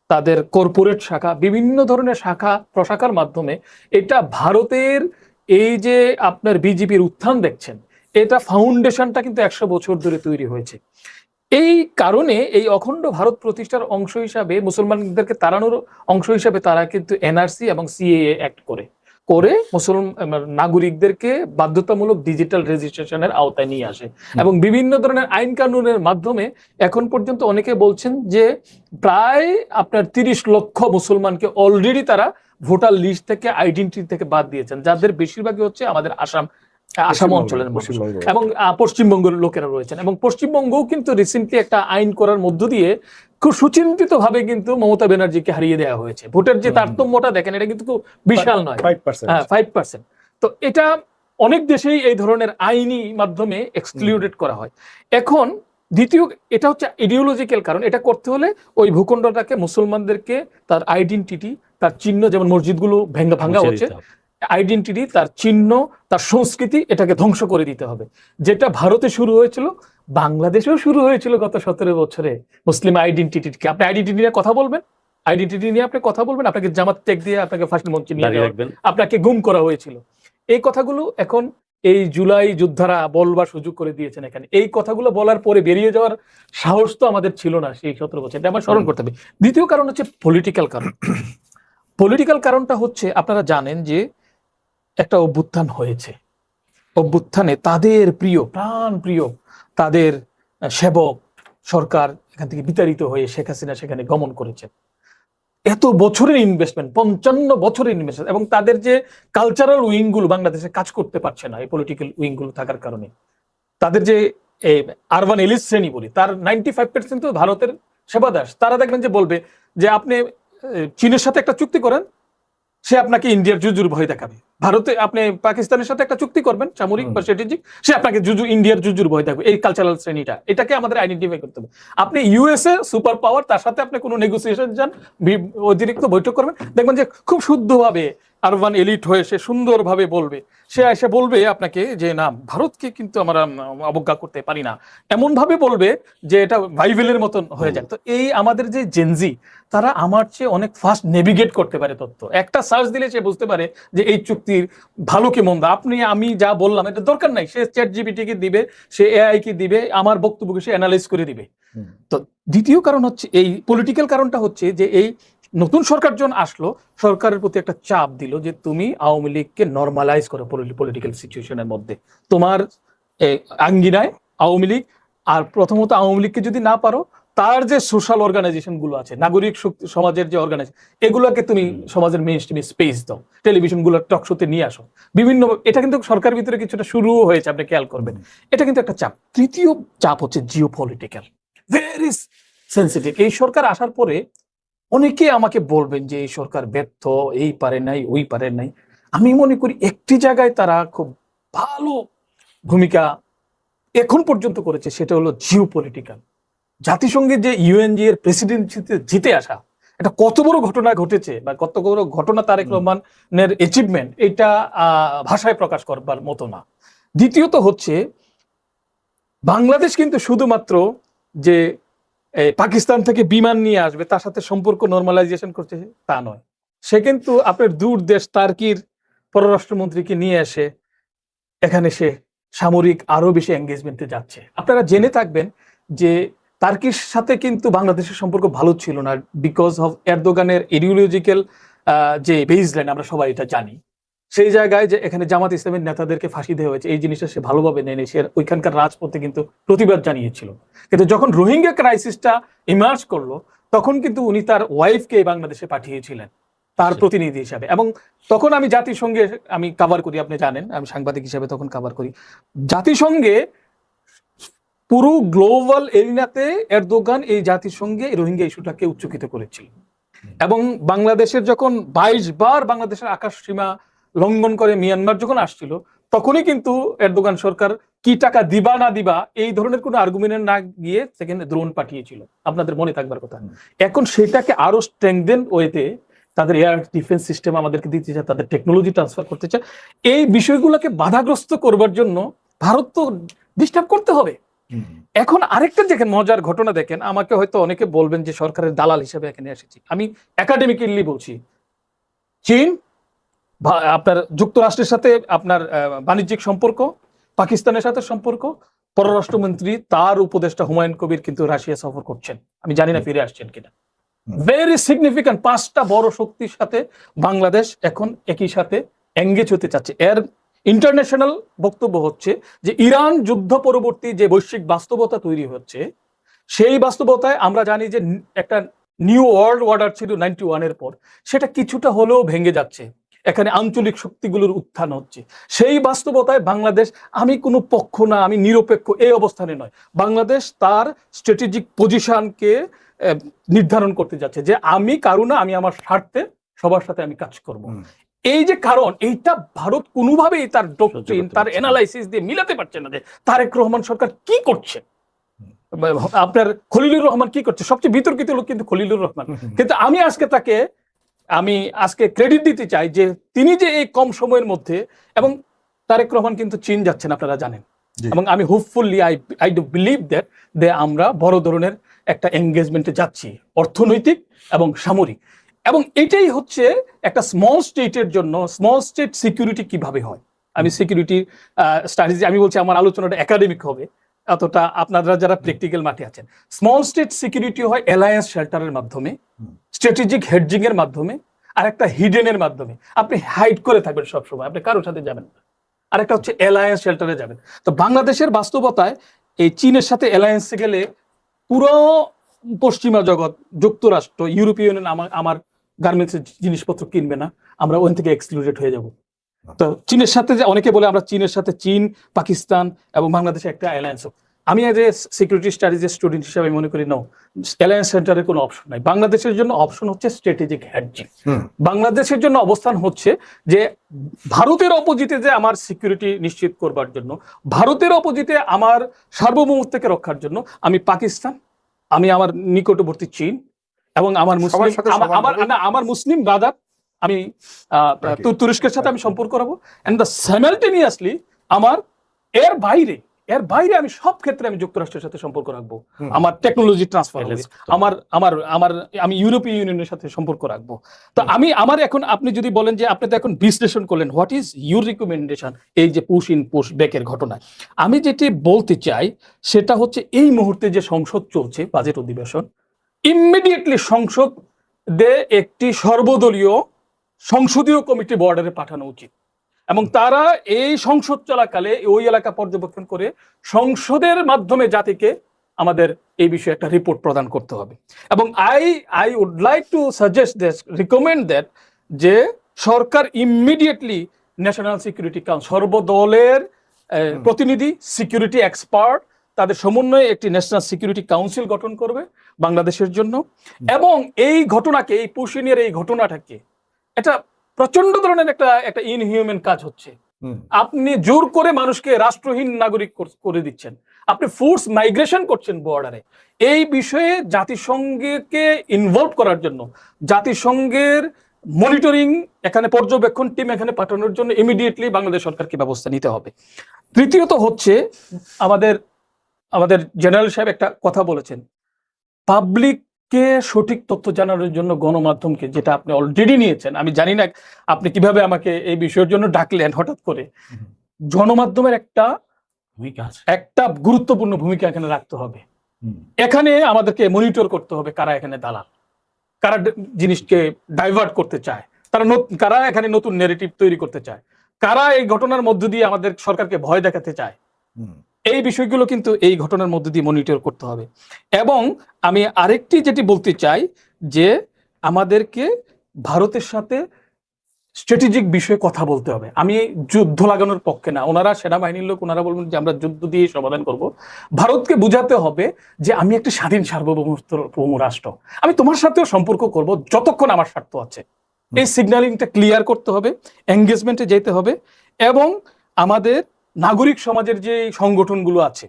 তাদের কর্পোরেট শাখা, বিভিন্ন ধরনের শাখা প্রশাখার মাধ্যমে এটা ভারতের এই যে আপনার বিজেপির উত্থান দেখছেন, এটা ফাউন্ডেশনটা কিন্তু 100 বছর ধরে তৈরি হয়েছে। এই কারণে এই অখণ্ড ভারত প্রতিষ্ঠার অংশ হিসাবে, মুসলমানদেরকে তাড়ানোর অংশ হিসাবে তারা কিন্তু এনআরসি এবং সিএএ অ্যাক্ট করে মুসলমান নাগরিকদেরকে বাধ্যতামূলক ডিজিটাল রেজিস্ট্রেশনের আওতায় নিয়ে আসে। এবং বিভিন্ন ধরনের আইন কানুনের মাধ্যমে এখন পর্যন্ত অনেকে বলছেন যে প্রায় আপনার 30 লক্ষ মুসলমানকে অলরেডি তারা ভোটার লিস্ট থেকে, আইডেন্টিটি থেকে বাদ দিয়েছেন, যাদের বেশিরভাগই হচ্ছে আমাদের আসাম অঞ্চলের মানুষ এবং পশ্চিমবঙ্গের লোকেরা রয়েছেন। এবং পশ্চিমবঙ্গও কিন্তু রিসেন্টলি একটা আইন করার মধ্য দিয়ে খুব সুচিন্তিত ভাবে কিন্তু মমতা ব্যানার্জিকে হারিয়ে দেওয়া হয়েছে। ভোটের যে তারতম্যটা দেখেন, এটা কিন্তু খুব বিশাল নয়, 5%। তো এটা অনেক দেশেই এই ধরনের আইনি মাধ্যমে এক্সক্লুডেড করা হয়। এখন দ্বিতীয়, এটা হচ্ছে ইডিওলজিক্যাল কারণ। এটা করতে হলে ওই ভূখণ্ডটাকে, মুসলমানদেরকে তার আইডেন্টিটি, তার চিহ্ন, যেমন মসজিদগুলো ভাঙ্গা হচ্ছে, আইডেন্টিটি, তার চিহ্ন, তার সংস্কৃতি, এটাকে ধ্বংস করে দিতে হবে। যেটা ভারতে শুরু হয়েছিল, বাংলাদেশেও শুরু হয়েছিল গত 17 বছরে। মুসলিম আইডেন্টিটিকে, আপনি আইডেন্টিটি নিয়ে কথা বলবেন, আপনাকে জামাত ত্যাগ দিয়ে আপনাকে ফাঁসির মঞ্চে নিয়ে যাবেন, আপনাকে গুম করা হয়েছিল। এই কথাগুলো এখন এই জুলাই যোদ্ধারা বলবার সুযোগ করে দিয়েছেন এখানে। এই কথাগুলো বলার পরে বেরিয়ে যাওয়ার সাহস তো আমাদের ছিল না সেই 17 বছর, এটা আমার স্মরণ করতে হবে। দ্বিতীয় কারণ হচ্ছে পলিটিক্যাল কারণ। পলিটিক্যাল কারণটা হচ্ছে, আপনারা জানেন যে একটা অভ্যুত্থান হয়েছে, অভ্যুত্থানে তাদের প্রিয়, প্রাণ প্রিয়, তাদের সেবক সরকার এখান থেকে বিতাড়িত হয়ে শেখ হাসিনা সেখানে গমন করেছেন। এত বছরের ইনভেস্টমেন্ট, 55 বছরের ইনভেস্টমেন্ট, এবং তাদের যে কালচারাল উইংগুলো বাংলাদেশে কাজ করতে পারছে না এই পলিটিক্যাল উইংগুলো থাকার কারণে। তাদের যে আরবান এলিট শ্রেণী বলি, তার 95% তো ভারতের সেবাদাস। তারা দেখবেন যে বলবে যে আপনি চীনের সাথে একটা চুক্তি করেন, সে আপনাকে ইন্ডিয়ার জুজুর ভয় দেখাবে। ভারতে আপনি পাকিস্তানের সাথে একটা চুক্তি করবেন সামরিক বা স্ট্র্যাটেজিক, সে আপনাকে ইন্ডিয়ার জুজুর ভয় দেখাবে। এই কালচারাল শ্রেণীটা, এটাকে আমাদের আইডেন্টিফাই করতে হবে। আপনি ইউএসএ সুপার পাওয়ার, তার সাথে আপনি কোনো নেগোসিয়েশন যান, অতিরিক্ত বৈঠক করবেন, দেখবেন যে খুব শুদ্ধভাবে আরবান এলিট হয়ে সে সুন্দরভাবে বলবে, সে এসে বলবে আপনাকে যে না, ভারতকে কিন্তু আমরা অবজ্ঞা করতে পারি না, এমন ভাবে বলবে যে এটা বাইবেলের মতন হয়ে যায়। তো এই আমাদের যে জেনজি, তারা আমার চেয়ে অনেক ফাস্ট নেভিগেট করতে পারে তথ্য। একটা সার্চ দিলে সে বুঝতে পারে যে এই চুক্তির ভালো কি মন্দ। আমি যা বললাম এটা দরকার নাই, সে চ্যাট জিপিটি কে দিবে, সে এআই কে দিবে, আমার বক্তব্যকে সে অ্যানালাইজ করে দিবে। তো দ্বিতীয় কারণ হচ্ছে, এই পলিটিক্যাল কারণটা হচ্ছে যে এই নতুন সরকার যখন আসলো, সরকারের প্রতি একটা চাপ দিল যে তুমি আওয়ামী লীগকে নর্মালাইজ করো পলিটিক্যাল সিচুয়েশনের মধ্যে, তোমার আঙ্গিনায় আওয়ামী লীগ। আর প্রথমত আওয়ামী লীগকে যদি না পারো, তার যে সোশ্যাল অর্গানাইজেশন গুলো আছে, নাগরিক সমাজের যে অর্গানাইজেশন, এগুলোকে তুমি সমাজের মেইন স্ট্রিমে স্পেস দাও, টেলিভিশন গুলো টক শোতে নিয়ে আসো বিভিন্ন। এটা কিন্তু সরকারের ভিতরে কিছুটা শুরু হয়েছে, আপনি খেয়াল করবেন, এটা কিন্তু একটা চাপ। তৃতীয় চাপ হচ্ছে জিও পলিটিক্যাল, ভেরি সেন্সিটিভ। এই সরকার আসার পরে অনেকে আমাকে বলবেন যে এই সরকার ব্যর্থ, এই পারে নাই, ওই পারে নাই। আমি মনে করি একটি জায়গায় তারা খুব ভালো ভূমিকা এখন পর্যন্ত করেছে, সেটা হলো জিও পলিটিক্যাল। জাতিসংঘের যে ইউএনজি এর প্রেসিডেন্সিতে জিতে আসা, এটা কত বড় ঘটনা ঘটেছে, বা কত বড় ঘটনা তারেক রহমানের অ্যাচিভমেন্ট, এটা ভাষায় প্রকাশ করবার মতো না। দ্বিতীয়ত হচ্ছে, বাংলাদেশ কিন্তু শুধুমাত্র যে পাকিস্তান থেকে বিমান নিয়ে আসবে, তার সাথে সম্পর্ক নরমালাইজেশন করছে তা নয়। সে কিন্তু আপনার দূর দেশ টার্কির পররাষ্ট্রমন্ত্রীকে নিয়ে এসে এখানে সে সামরিক আরো বেশি এঙ্গেজমেন্টে যাচ্ছে। আপনারা জেনে থাকবেন যে টার্কির সাথে কিন্তু বাংলাদেশের সম্পর্ক ভালো ছিল না, বিকজ অফ এরদোগানের ইডিওলজিক্যাল যে বেসলাইন আমরা সবাই এটা জানি, সেই জায়গায় যে এখানে জামাত ইসলামের নেতাদেরকে ফাঁসি দেওয়া হয়েছে এই জিনিসটা সে ভালোভাবে নেয়নি। সে ওইখানকার রাজপথে কিন্তু প্রতিবাদ জানিয়েছিল। কিন্তু যখন রোহিঙ্গা ক্রাইসিসটা ইমার্জ করলো তখন কিন্তু উনি তার ওয়াইফকে বাংলাদেশে পাঠিয়েছিলেন তার প্রতিনিধি হিসাবে। এবং তখন আমি জাতিসংঘে আমি কভার করি, আপনি জানেন আমি সাংবাদিক হিসাবে তখন কভার করি। জাতিসংঘে পুরো গ্লোবাল এরিনাতে এরদোগান এই জাতিসংঘে রোহিঙ্গা ইস্যুটাকে উচ্চকিত করেছিল। এবং বাংলাদেশের যখন 22 বার বাংলাদেশের আকাশ সীমা লঙ্ঘন করে মিয়ানমার যখন আসছিল তখনই কিন্তু এরদোগান সরকার কি টাকা দিবা না দিবা এই ধরনের কোনো আর্গুমেন্ট না গিয়ে সেখানে ড্রোন পাঠিয়েছিল, আপনাদের মনে থাকবার কথা। এখন সেটাকে আরো স্ট্রেংথেন ওয়েতে তাদের এয়ার ডিফেন্স সিস্টেম আমাদেরকে দিতে চায়, তাদের টেকনোলজি ট্রান্সফার করতে চায়। এই বিষয়গুলোকে বাধাগ্রস্ত করবার জন্য ভারত তো ডিস্টার্ব করতে হবে। এখন আরেকটা দেখেন মজার ঘটনা দেখেন, আমাকে হয়তো অনেকে বলবেন যে সরকারের দালাল হিসেবে এখানে এসেছি, আমি একাডেমিক্যালি বলছি। চীন আপনার যুক্তরাষ্ট্রের সাথে আপনার বাণিজ্যিক সম্পর্ক, পাকিস্তানের সাথে সম্পর্ক, পররাষ্ট্রমন্ত্রী তার উপদেষ্টা হুমায়ুন কবির কিন্তু রাশিয়া সফর করছেন, আমি জানি না ফিরে আসছেন কিনা। ভেরি সিগনিফিক্যান্ট 5টা বড় শক্তির সাথে বাংলাদেশ এখন একই সাথে এঙ্গেজ হতে চাচ্ছে। এর ইন্টারন্যাশনাল বক্তব্য হচ্ছে যে ইরান যুদ্ধ পরবর্তী যে বৈশ্বিক বাস্তবতা তৈরি হচ্ছে সেই বাস্তবতায় আমরা জানি যে একটা নিউ ওয়ার্ল্ড অর্ডার ছিল 91-এর পর, সেটা কিছুটা হলেও ভেঙে যাচ্ছে। এখানে আঞ্চলিক শক্তিগুলোর উত্থান হচ্ছে। সেই বাস্তবতায় বাংলাদেশ, আমি কোনো পক্ষ না, আমি নিরপেক্ষ এই অবস্থানে নয়, বাংলাদেশ তার স্ট্র্যাটেজিক পজিশনকে নির্ধারণ করতে যাচ্ছে যে আমি কারো না, আমি আমার স্বার্থে সবার সাথে আমি কাজ করব। এই যে কারণ, এইটা ভারত কোনোভাবেই তার ডক্ট্রিন তার অ্যানালাইসিস দিয়ে মিলাতে পারছে না যে তারেক রহমান সরকার কি করছে, আপনার খলিলুর রহমান কি করছে। সবচেয়ে বিতর্কিত লোক কিন্তু খলিলুর রহমান। কিন্তু আমি আজকে ক্রেডিট দিতে চাই যে তিনি যে এই কম সময়ের মধ্যে, এবং তারেক রহমান কিন্তু চীন যাচ্ছেন আপনারা জানেন, এবং আমি hopefully I do believe that আমরা বড় ধরনের একটা এঙ্গেজমেন্টে যাচ্ছি, অর্থনৈতিক এবং সামরিক। এবং এটাই হচ্ছে একটা স্মল স্টেটের জন্য স্মল স্টেট সিকিউরিটি কিভাবে হয়। আমি সিকিউরিটি স্টাডিজ, আমি বলছি আমার আলোচনাটা একাডেমিক হবে, এতটা আপনারা যারা প্র্যাকটিক্যাল মাঠে আছেন। স্মল স্টেট সিকিউরিটি হয় অ্যালায়েন্স শেল্টারের মাধ্যমে, স্ট্র্যাটেজিক হেডজিং এর মাধ্যমে, আর একটা হিডেনের মাধ্যমে। আপনি হাইড করে থাকবেন সবসময়, আপনি কারোর সাথে যাবেন না। আর একটা হচ্ছে অ্যালায়েন্স শেল্টারে যাবেন। তো বাংলাদেশের বাস্তবতায় এই চীনের সাথে অ্যালায়েন্সে গেলে পুরো পশ্চিমা জগৎ, যুক্তরাষ্ট্র, ইউরোপীয় ইউনিয়ন আমার গার্মেন্টসের জিনিসপত্র কিনবে না, আমরা ওখান থেকে এক্সক্লুডেড হয়ে যাব। তো চীনের সাথে যে অনেকে বলে আমরা চীনের সাথে, চীন, পাকিস্তান এবং বাংলাদেশে একটা অ্যালায়েন্স হোক। আমি এজ এ সিকিউরিটি স্টাডিজের স্টুডেন্ট হিসেবে মনে করি নো, অ্যালায়েন্স সেন্টারের কোনো অপশন নাই। বাংলাদেশের জন্য অপশন হচ্ছে স্ট্র্যাটেজিক হেডজিং। বাংলাদেশের জন্য অবস্থান হচ্ছে যে ভারতের অপোজিটে যে আমার সিকিউরিটি নিশ্চিত করবার জন্য, ভারতের অপোজিটে আমার সার্বভৌমত্বকে রক্ষার জন্য আমি পাকিস্তান, আমি আমার নিকটবর্তী চীন এবং আমার মুসলিম ব্রাদার, আমি তুরস্কের সাথে আমি সম্পর্ক রাখবো। এন্ড দ্য সাইমালটেনিয়াসলি আমার এর বাইরে আমি সব ক্ষেত্রে আমি যুক্তরাষ্ট্রের সাথে সম্পর্ক রাখবো। আমার টেকনোলজি ট্রান্সফার হবে, আমি ইউরোপীয় ইউনিয়নের সাথে সম্পর্ক রাখবো। তো আমার এখন আপনি যদি বলেন যে আপনি তো এখন বিশ্লেষণ করলেন, হোয়াট ইজ ইউর রিকমেন্ডেশন এই যে পুশ ইন পুশ ব্যাকের ঘটনায়, আমি যেটি বলতে চাই সেটা হচ্ছে এই মুহূর্তে যে সংসদ চলছে, বাজেট অধিবেশন, ইমিডিয়েটলি সংসদে একটি সর্বদলীয় সংসদীয় কমিটি বর্ডারে পাঠানো উচিত, এবং তারা এই সংসদ চলাকালে ওই এলাকা পর্যবেক্ষণ করে সংসদের মাধ্যমে জাতিকে আমাদের এই বিষয়ে একটা রিপোর্ট প্রদান করতে হবে। এবং I would like to suggest this, recommend that, যে সরকার ইমিডিয়েটলি ন্যাশনাল সিকিউরিটি কাউন্সিল, সর্বদলের প্রতিনিধি, সিকিউরিটি এক্সপার্ট, তাদের সমন্বয়ে একটি ন্যাশনাল সিকিউরিটি কাউন্সিল গঠন করবে বাংলাদেশের জন্য। এবং এই ঘটনাকে, এই পুশিনের এই ঘটনাটাকে, এটা প্রচন্ড ধরনের একটা ইনহিউম্যান কাজ হচ্ছে। আপনি জোর করে মানুষকে রাষ্ট্রহীন নাগরিক করে দিচ্ছেন, আপনি ফোর্স মাইগ্রেশন করছেন বর্ডারে। এই বিষয়ে জাতিসংঘকে ইনভলভ করার জন্য, জাতিসংঘের মনিটরিং, এখানে পর্যবেক্ষণ টিম এখানে পাঠানোর জন্য ইমিডিয়েটলি বাংলাদেশ সরকারকে ব্যবস্থা নিতে হবে। তৃতীয়ত হচ্ছে আমাদের জেনারেল সাহেব একটা কথা বলেছেন, পাবলিককে সঠিক তথ্য জানানোর জন্য গণমাধ্যমকে, যেটা আপনি অলরেডি নিয়েছেন। আমি জানি না আপনি কিভাবে আমাকে এই বিষয়ের জন্য ডাকলেন হঠাৎ করে। গণমাধ্যমের একটা গুরুত্বপূর্ণ ভূমিকা এখানে রাখতে হবে। এখানে আমাদেরকে মনিটর করতে হবে কারা এখানে দালাল, কারা জিনিসকে ডাইভার্ট করতে চায়, কারা এখানে নতুন ন্যারেটিভ তৈরি করতে চায়, কারা এই ঘটনার মধ্য দিয়ে আমাদের সরকারকে ভয় দেখাতে চায়, হুম, এই বিষয়গুলো কিন্তু এই ঘটনার মধ্য দিয়ে মনিটর করতে হবে। এবং আমি আরেকটি যেটি বলতে চাই যে আমাদেরকে ভারতের সাথে স্ট্র্যাটেজিক বিষয়ে কথা বলতে হবে। আমি যুদ্ধ লাগানোর পক্ষে না, ওনারা সেনাবাহিনীর লোক, ওনারা বলবেন যে আমরা যুদ্ধ দিয়ে সমাধান করব। ভারতকে বুঝাতে হবে যে আমি একটা স্বাধীন সার্বভৌম রাষ্ট্র, আমি তোমার সাথেও সম্পর্ক করব যতক্ষণ আমার স্বার্থ আছে। এই সিগন্যালিংটা ক্লিয়ার করতে হবে, এঙ্গেজমেন্টে যেতে হবে। এবং আমাদের নাগরিক সমাজের যে সংগঠনগুলো আছে,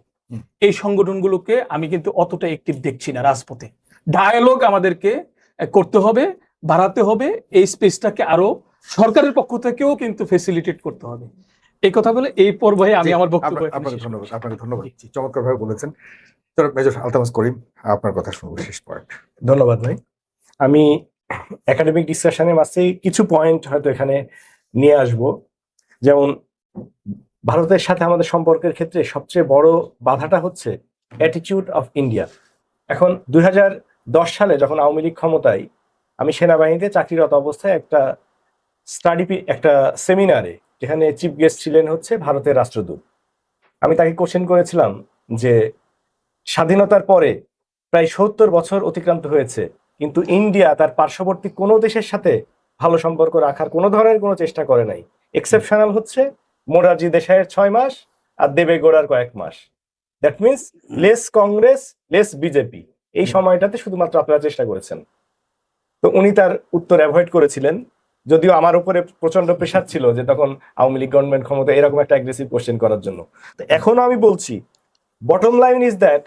এই সংগঠনগুলোকে আমি কিন্তু অতটা অ্যাক্টিভ দেখছি না রাজপথে। ডায়ালগ আমাদেরকে করতে হবে, বাড়াতে হবে, এই স্পেসটাকে আরো সরকারের পক্ষ থেকেও কিন্তু ফেসিলিটেট করতে হবে। এই কথা বলে এই পর্যায়ে আমি আমার বক্তব্য আপনাকে ধন্যবাদ, আপনাকে ধন্যবাদ, চমৎকার ভাবে বলেছেন। মেজর আলতামাস করিম, আপনার কথা শুনবো শেষ পয়েন্ট। ধন্যবাদ ভাই। আমি একাডেমিক ডিসকাশনের মাঝে কিছু পয়েন্ট হয়তো এখানে নিয়ে আসব। যেমন ভারতের সাথে আমাদের সম্পর্কের ক্ষেত্রে সবচেয়ে বড় বাধাটা হচ্ছে অ্যাটিটিউড অফ ইন্ডিয়া। এখন 2010 সালে যখন আওয়ামী লীগ ক্ষমতায়, আমি সেনাবাহিনীতে চাকরিরত অবস্থায় একটা সেমিনারে, যেখানে চিফ গেস্ট ছিলেন হচ্ছে ভারতের রাষ্ট্রদূত, আমি তাকে কোশ্চেন করেছিলাম যে স্বাধীনতার পরে প্রায় 70 বছর অতিক্রান্ত হয়েছে, কিন্তু ইন্ডিয়া তার পার্শ্ববর্তী কোনো দেশের সাথে ভালো সম্পর্ক রাখার কোনো ধরনের কোনো চেষ্টা করে নাই। এক্সেপশনাল হচ্ছে মোরারজি দেশাইয়ের 6 মাস আর দেবেগৌড়ার কয়েক মাস। That means less Congress, less BJP, এই সময়টাতে শুধুমাত্র আপনারা চেষ্টা করেছেন। তো উনি তার উত্তর অ্যাভয়েড করেছিলেন, যদিও আমার উপরে প্রচন্ড প্রেশার ছিল যে তখন আওয়ামী লীগ গভর্নমেন্ট ক্ষমতা, এরকম একটা অ্যাগ্রেসিভ কোশ্চেন করার জন্য। তো এখনো আমি বলছি, bottom line is that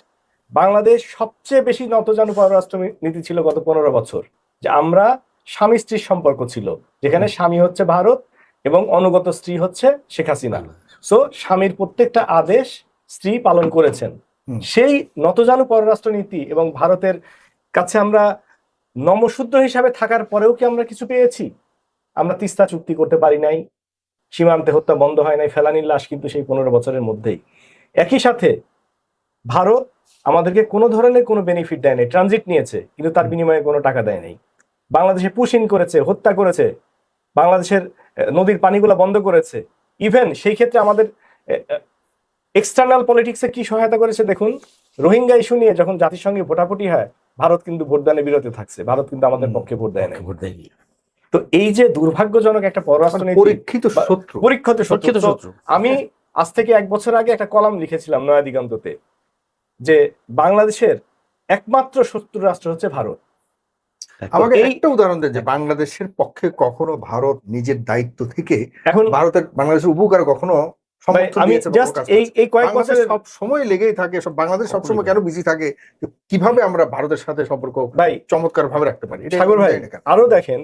Bangladesh সবচেয়ে বেশি নতজানু পররাষ্ট্র নীতি ছিল গত 15 বছর, যে আমরা স্বামী স্ত্রীর সম্পর্ক ছিল, যেখানে স্বামী হচ্ছে ভারত এবং অনুগত স্ত্রী হচ্ছে শেখ হাসিনা। সো স্বামীর প্রত্যেকটা আদেশ স্ত্রী পালন করেছেন। সেই নতজানু পররাষ্ট্র নীতি এবং ভারতের কাছে আমরা নমশূদ্র হিসাবে থাকার পরেও কি আমরা কিছু পেয়েছি? আমরা তিস্তা চুক্তি করতে পারি নাই, সীমান্তে হত্যা বন্ধ হয় নাই, ফেলানির লাশ কিন্তু সেই 15 বছরের মধ্যেই। একই সাথে ভারত আমাদেরকে কোনো ধরনের কোনো বেনিফিট দেয় নাই, ট্রানজিট নিয়েছে কিন্তু তার বিনিময়ে কোনো টাকা দেয় নাই। বাংলাদেশে পুশিন করেছে, হত্যা করেছে, বাংলাদেশের নদীর পানিগুলো বন্ধ করেছে। ইভেন সেই ক্ষেত্রে আমাদের এক্সটার্নাল পলিটিক্সে কি সহায়তা করেছে দেখুন। রোহিঙ্গা ইস্যু নিয়ে যখন জাতিসংঘে ভোটাভুটি হয়, ভারত কিন্তু ভোটদানে বিরত থাকছে, ভারত কিন্তু আমাদের পক্ষে ভোট দেয় না। তো এই যে দুর্ভাগ্যজনক একটা পররাষ্ট্রনীতি, পরীক্ষিত শত্রু। আমি আজ থেকে 1 বছর আগে একটা কলাম লিখেছিলাম নয়া দিগন্ততে, যে বাংলাদেশের একমাত্র শত্রু রাষ্ট্র হচ্ছে ভারত। আমাকে একটা উদাহরণ দেন যে বাংলাদেশের পক্ষে কখনো ভারত নিজের দায়িত্ব থেকে এখন বাংলাদেশের উপকার কখনো আমি জাস্ট এই কয়েক বছর সব সময় লেগেই থাকে, সব বাংলাদেশ সবসময় কেন বিজি থাকে, কিভাবে আমরা ভারতের সাথে সম্পর্ক চমৎকার ভাবে রাখতে পারি। সাগর ভাই, আরো দেখেন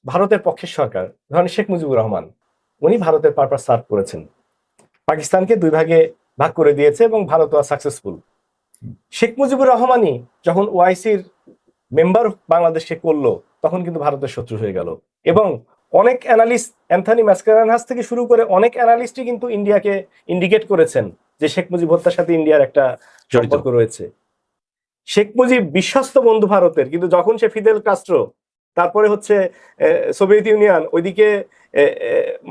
ভারতের পক্ষের সরকার, ধরেন শেখ মুজিবুর রহমান, উনি ভারতের পারপাস সার্ভ করেছেন, পাকিস্তানকে 2 ভাগে ভাগ করে দিয়েছে এবং ভারত ওয়াজ সাকসেসফুল। শেখ মুজিবুর রহমানই যখন ওআইসির মেম্বার বাংলাদেশকে করলো, তখন কিন্তু ভারতের শত্রু হয়ে গেল। এবং অনেক অ্যানালিস্ট, অ্যান্থনি ম্যাসকারেনহাস থেকে শুরু করে অনেক অ্যানালিস্টই কিন্তু ইন্ডিয়াকে ইন্ডিকেট করেছেন যে শেখ মুজিব হত্যার সাথে ইন্ডিয়ার একটা সম্পর্ক রয়েছে। শেখ মুজিব বিশ্বস্ত বন্ধু ভারতের, কিন্তু যখন সে ফিদেল কাস্ট্রো, তারপরে হচ্ছে সোভিয়েত ইউনিয়ন, ওইদিকে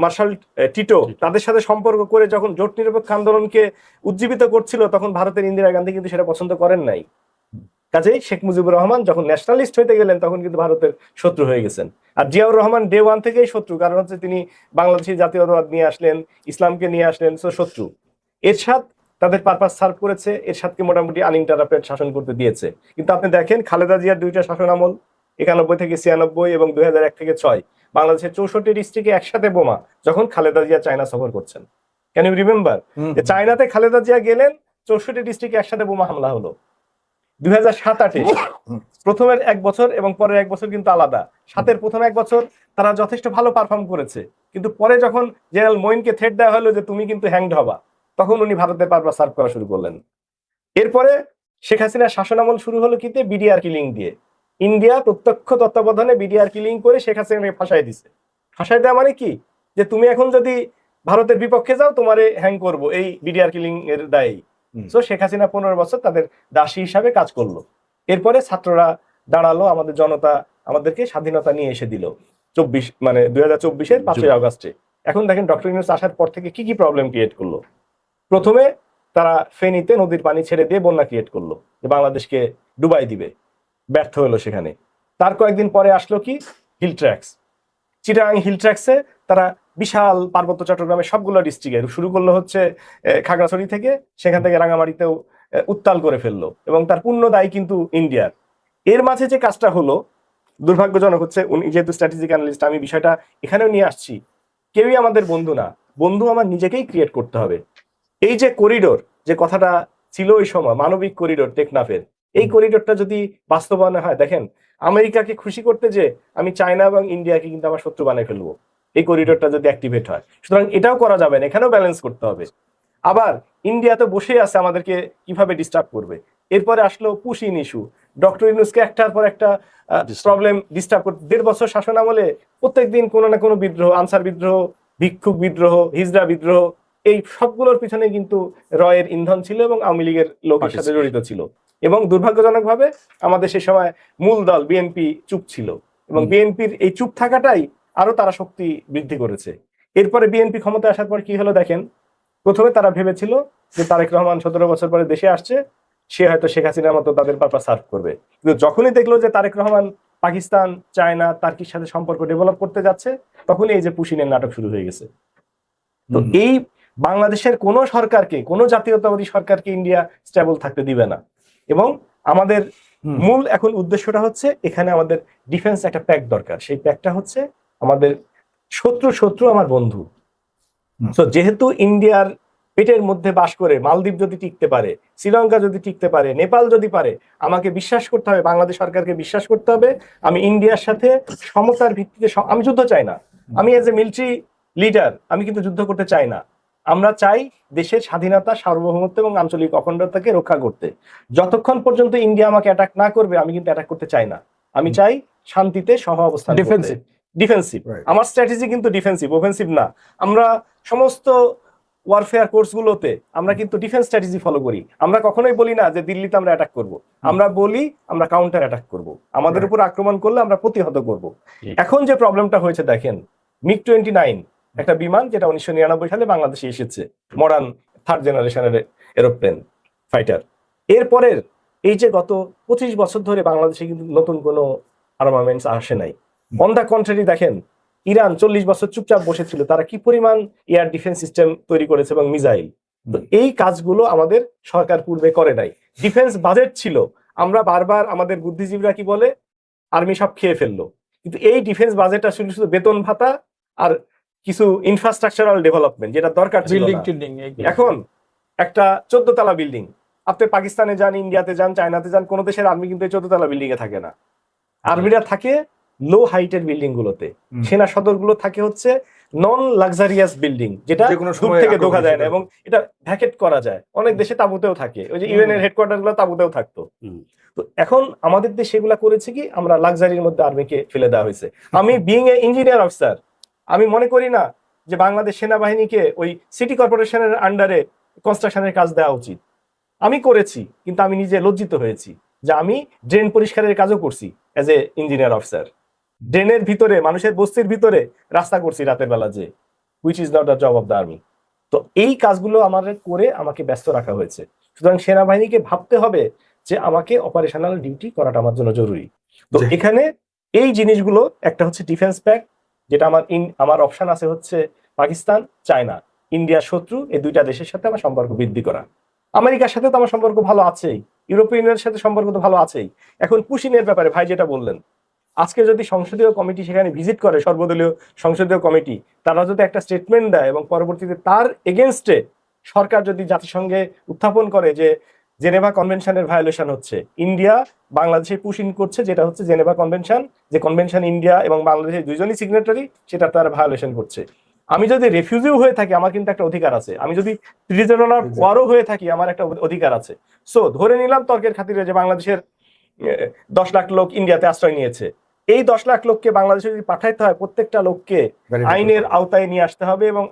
মার্শাল টিটো, তাদের সাথে সম্পর্ক করে যখন জোট নিরপেক্ষ আন্দোলনকে উজ্জীবিত করছিল, তখন ভারতের ইন্দিরা গান্ধী কিন্তু সেটা পছন্দ করেন নাই। কাজেই শেখ মুজিবুর রহমান যখন ন্যাশনালিস্ট হইতে গেলেন, তখন কিন্তু ভারতের শত্রু হয়ে গেছেন। আর জিয়াউর রহমান ডে 1 থেকেই শত্রু, কারণ হচ্ছে তিনি বাংলাদেশি জাতীয়তাবাদ নিয়ে আসলেন, ইসলামকে নিয়ে আসলেন, সো শত্রু। এরশাদ তাদের পারপাস সার্ভ করেছে, এরশাদকে মোটামুটি আনইন্টারাপ্টেড শাসন করতে দিয়েছে। কিন্তু আপনি দেখেন খালেদা জিয়ার 2টা শাসন আমল, 91 থেকে 96 এবং 2001 থেকে 6, বাংলাদেশের 64 ডিস্ট্রিক্টে একসাথে বোমা, যখন খালেদা জিয়া চায়না সফর করছেন। ক্যান ইউ রিমেম্বার যে চায়নাতে খালেদা জিয়া গেলেন, 64 ডিস্ট্রিক্টে একসাথে বোমা হামলা হলো। 2007-08 প্রথমের 1 বছর এবং পরের 1 বছর কিন্তু আলাদা। 7-এর প্রথম 1 বছর তারা যথেষ্ট ভালো পারফর্ম করেছে, কিন্তু পরে যখন জেনারেল মঈনকে থ্রেট দেওয়া হলো যে তুমি কিন্তু হ্যাংড হবা, তখন উনি ভারতের পারপাস সার্ভ করা শুরু করলেন। এরপরে শেখ হাসিনার শাসনামল শুরু হলো কিতে, বিডিআর কিলিং দিয়ে। ইন্ডিয়া প্রত্যক্ষ তত্ত্বাবধানে বিডিআর কিলিং করে শেখ হাসিনাকে ফাঁসাই দিছে। ফাঁসাই দেওয়া মানে কি, যে তুমি এখন যদি ভারতের বিপক্ষে যাও, তোমারে হ্যাং করবো, এই বিডিআর কিলিং এর দায়ী। সো শেখ হাসিনা 15 বছর তাদের দাসী হিসাবে কাজ করলো। এরপরে ছাত্ররা দাঁড়ালো, আমাদের জনতা আমাদেরকে স্বাধীনতা নিয়ে এসে দিল। মানে 2024-এর 5ই আগস্টে। এখন দেখেন ডক্টর ইউনূস আসার পর থেকে কি কি প্রবলেম ক্রিয়েট করলো। প্রথমে তারা ফেনীতে নদীর পানি ছেড়ে দিয়ে বন্যা ক্রিয়েট করলো, যে বাংলাদেশকে ডুবাই দিবে, ব্যর্থ হলো সেখানে। তার কয়েকদিন পরে আসলো কি হিল ট্র্যাক্স, চিটাগাং হিল ট্র্যাক্সে তারা বিশাল পার্বত্য চট্টগ্রামের সবগুলো ডিস্ট্রিক্টে শুরু করলো হচ্ছে খাগড়াছড়ি থেকে, সেখান থেকে রাঙামাটিতেও উত্তাল করে ফেললো, এবং তার পূর্ণ দায়ী কিন্তু ইন্ডিয়ার। এর মাঝে যে কাজটা হলো দুর্ভাগ্যজনক হচ্ছে, উনি যেহেতু স্ট্র্যাটেজিক অ্যানালিস্ট, আমি বিষয়টা এখানেও নিয়ে আসছি, কেউই আমাদের বন্ধু না, বন্ধু আমার নিজেকেই ক্রিয়েট করতে হবে। এই যে করিডোর, যে কথাটা ছিল ওই সময় মানবিক করিডোর টেকনাফের, এই করিডোরটা যদি বাস্তবায়ন হয়, দেখেন আমেরিকাকে খুশি করতে যে আমি চায়না এবং ইন্ডিয়াকে কিন্তু আমার শত্রু বানিয়ে ফেলবো এই করিডোরটা যদি অ্যাক্টিভেট হয়। সুতরাং এটাও করা যাবে না, এখানেও ব্যালেন্স করতে হবে। আবার ইন্ডিয়া তো বসেই আছে আমাদেরকে কিভাবে ডিস্টার্ব করবে। এরপরে আসলো পুশিন ইস্যু, ডক্টর ইউনূসকে একটার পর একটা প্রবলেম ডিস্টার্ব করতে। 1.5 বছর শাসন আমলে প্রত্যেকদিন কোনো না কোনো বিদ্রোহ, আনসার বিদ্রোহ, ভিক্ষুক বিদ্রোহ, হিজড়া বিদ্রোহ, এই সবগুলোর পিছনে কিন্তু রয়ের ইন্ধন ছিল এবং আওয়ামী লীগের লোকের সাথে জড়িত ছিল। এবং দুর্ভাগ্যজনকভাবে আমাদের সে সময় মূল দল বিএনপি চুপ ছিল, এবং বিএনপির এই চুপ থাকাটাই আরো তারা শক্তি বৃদ্ধি করেছে। এরপরে বিএনপি ক্ষমতায় আসার পর কি হলো দেখেন, প্রথমে তারা ভেবেছিল যে তারেক রহমান 17 বছর পরে দেশে আসছে, সে হয়তো শেখ হাসিনার মতো তাদের পারপাস সার্ভ করবে। কিন্তু যখনই দেখলো যে তারেক রহমান পাকিস্তান, চায়না, টার্কির সাথে সম্পর্ক ডেভেলপ করতে যাচ্ছে, তখনই এই যে পুশিনের নাটক শুরু হয়ে গেছে। তো এই বাংলাদেশের কোন সরকারকে, কোন জাতীয়তাবাদী সরকারকে ইন্ডিয়া স্টেবল থাকতে দিবে না। এবং আমাদের মূল এখন উদ্দেশ্যটা হচ্ছে এখানে আমাদের ডিফেন্স একটা প্যাক দরকার। সেই প্যাকটা হচ্ছে আমাদের শত্রু আমার বন্ধু। তো যেহেতু ইন্ডিয়ার পেটের মধ্যে বাস করে মালদ্বীপ যদি টিকতে পারে, শ্রীলঙ্কা যদি টিকতে পারে, নেপাল যদি পারে, আমাকে বিশ্বাস করতে হবে, বাংলাদেশ সরকারকে বিশ্বাস করতে হবে আমি ইন্ডিয়ার সাথে সমতার ভিত্তিতে। আমি যুদ্ধ চাই না, আমি এজ এ মিলিটারি লিডার আমি কিন্তু যুদ্ধ করতে চাই না। আমরা চাই দেশের স্বাধীনতা, সার্বভৌমত্ব এবং আঞ্চলিক অখণ্ডতাকে রক্ষা করতে। যতক্ষণ পর্যন্ত ইন্ডিয়া আমাকে অ্যাটাক না করবে আমি কিন্তু অ্যাটাক করতে চাই না। আমি চাই শান্তিতে সহ অবস্থান করতে। ডিফেন্সিভ, আমার স্ট্র্যাটেজি কিন্তু ডিফেন্সিভ, অফেন্সিভ না। আমরা সমস্ত ওয়ারফেয়ার কোর্সগুলোতে আমরা কিন্তু ডিফেন্স স্ট্র্যাটেজি ফলো করি। আমরা কখনোই বলি না যে দিল্লিতে আমরা অ্যাটাক করব, আমরা বলি আমরা কাউন্টার অ্যাটাক করব, আমাদের উপর আক্রমণ করলে আমরা প্রতিহত করব। এখন যে প্রবলেমটা হয়েছে দেখেন, MiG-29 একটা বিমান যেটা 1999 সালে বাংলাদেশে এসেছে, মডার্ন 3rd জেনারেশনের এরোপ্লেন ফাইটার। এরপরের এই যে গত 25 বছর ধরে বাংলাদেশে কিন্তু নতুন কোনো আর্মামেন্টস আসে নাই। অন দ্য কন্ট্রারি দেখেন, ইরান 40 বছর চুপচাপ বসেছিল, তারা কি পরিমাণ এয়ার ডিফেন্স সিস্টেম তৈরি করেছে এবং মিসাইল। তো এই কাজগুলো আমাদের সরকার পূর্বে করে নাই। ডিফেন্স বাজেট ছিল, আমরা বারবার আমাদের বুদ্ধিজীবীরা কি বলে, আর্মি সব খেয়ে ফেললো। কিন্তু এই ডিফেন্স বাজেটটা শুধু শুধু বেতন ভাতা আর কিছু ইনফ্রাস্ট্রাকচারাল ডেভেলপমেন্ট যেটা দরকার ছিল না। এখন একটা 14 তলা বিল্ডিং, আপনি পাকিস্তানে যান, ইন্ডিয়াতে যান, চায়নাতে যান, কোন দেশের আর্মি কিন্তু 14 তলা বিল্ডিং এ থাকে না। আর্মিরা থাকে লো হাইটের বিল্ডিং গুলোতে, সেনা সদর গুলো থাকে হচ্ছে নন লাক্সারিয়াস বিল্ডিং, যেটা দূর থেকে দেখা যায় না এবং এটা ভ্যাকেট করা যায়। অনেক দেশে তাঁবুতেও থাকে, ওই যে ইউএন এর হেডকোয়ার্টার গুলো তাঁবুতেও থাকতো। তো এখন আমাদের দেশে এগুলা করেছে কি, আমরা লাক্সারির মধ্যে আর্মিকে ফেলে দেওয়া হয়েছে। আমি বিইং এ ইঞ্জিনিয়ার অফিসার, আমি মনে করি না যে বাংলাদেশ সেনাবাহিনীকে ওই সিটি কর্পোরেশনের আন্ডারে কনস্ট্রাকশনের কাজ দেওয়া উচিত। আমি করেছি, কিন্তু আমি নিজে লজ্জিত হয়েছি যে আমি ড্রেন পরিষ্কারের কাজও করছি এজ এ ইঞ্জিনিয়ার অফিসার। ড্রেনের ভিতরে, মানুষের বস্তির ভিতরে রাস্তা করছি রাতের বেলা, যে which is not the job of the army. তো এই কাজগুলো আমাদের করে আমাকে ব্যস্ত রাখা হয়েছে। সুতরাং সেনাবাহিনীকে ভাবতে হবে যে আমাকে অপারেশনাল ডিউটি করাটা আমার জন্য জরুরি। তো এখানে এই জিনিসগুলো, একটা হচ্ছে ডিফেন্স প্যাক, যেটা আমার অপশন আছে হচ্ছে পাকিস্তান, চায়না, ইন্ডিয়ার শত্রু, এই দুইটা দেশের সাথে আমার সম্পর্ক বৃদ্ধি করা। আমেরিকার সাথে তো আমার সম্পর্ক ভালো আছেই, ইউরোপিয়ান ইউনিয়নের সাথে সম্পর্ক তো ভালো আছেই। এখন পুশিনের ব্যাপারে ভাই যেটা বললেন, আজকে যদি সংসদীয় কমিটি সেখানে ভিজিট করে, সর্বদলীয় সংসদীয় কমিটি, তারা যদি একটা স্টেটমেন্ট দেয় এবং পরবর্তীতে তার এগেনস্টে সরকার যদি জাতিসংঘে উত্থাপন করে যে জেনেভা কনভেনশনের ভায়োলেশন হচ্ছে, ইন্ডিয়া বাংলাদেশে পুশিন করছে, যেটা হচ্ছে জেনেভা কনভেনশন, যে কনভেনশন ইন্ডিয়া এবং বাংলাদেশের দুইজনই সিগনেটারি, সেটা তারা ভায়োলেশন করছে। আমি যদি রেফিউজিও হয়ে থাকি আমার কিন্তু একটা অধিকার আছে, আমি যদি প্রিজনার ওয়ারও হয়ে থাকি আমার একটা অধিকার আছে। সো ধরে নিলাম তর্কের খাতিরে যে বাংলাদেশের 10 লাখ লোক ইন্ডিয়াতে আশ্রয় নিয়েছে, এই 10 লাখ লোককে বাংলাদেশে যদি পাঠাইতে হয়, প্রত্যেকটা লোককে আইনের আওতায় নিয়ে আসতে হবে এবং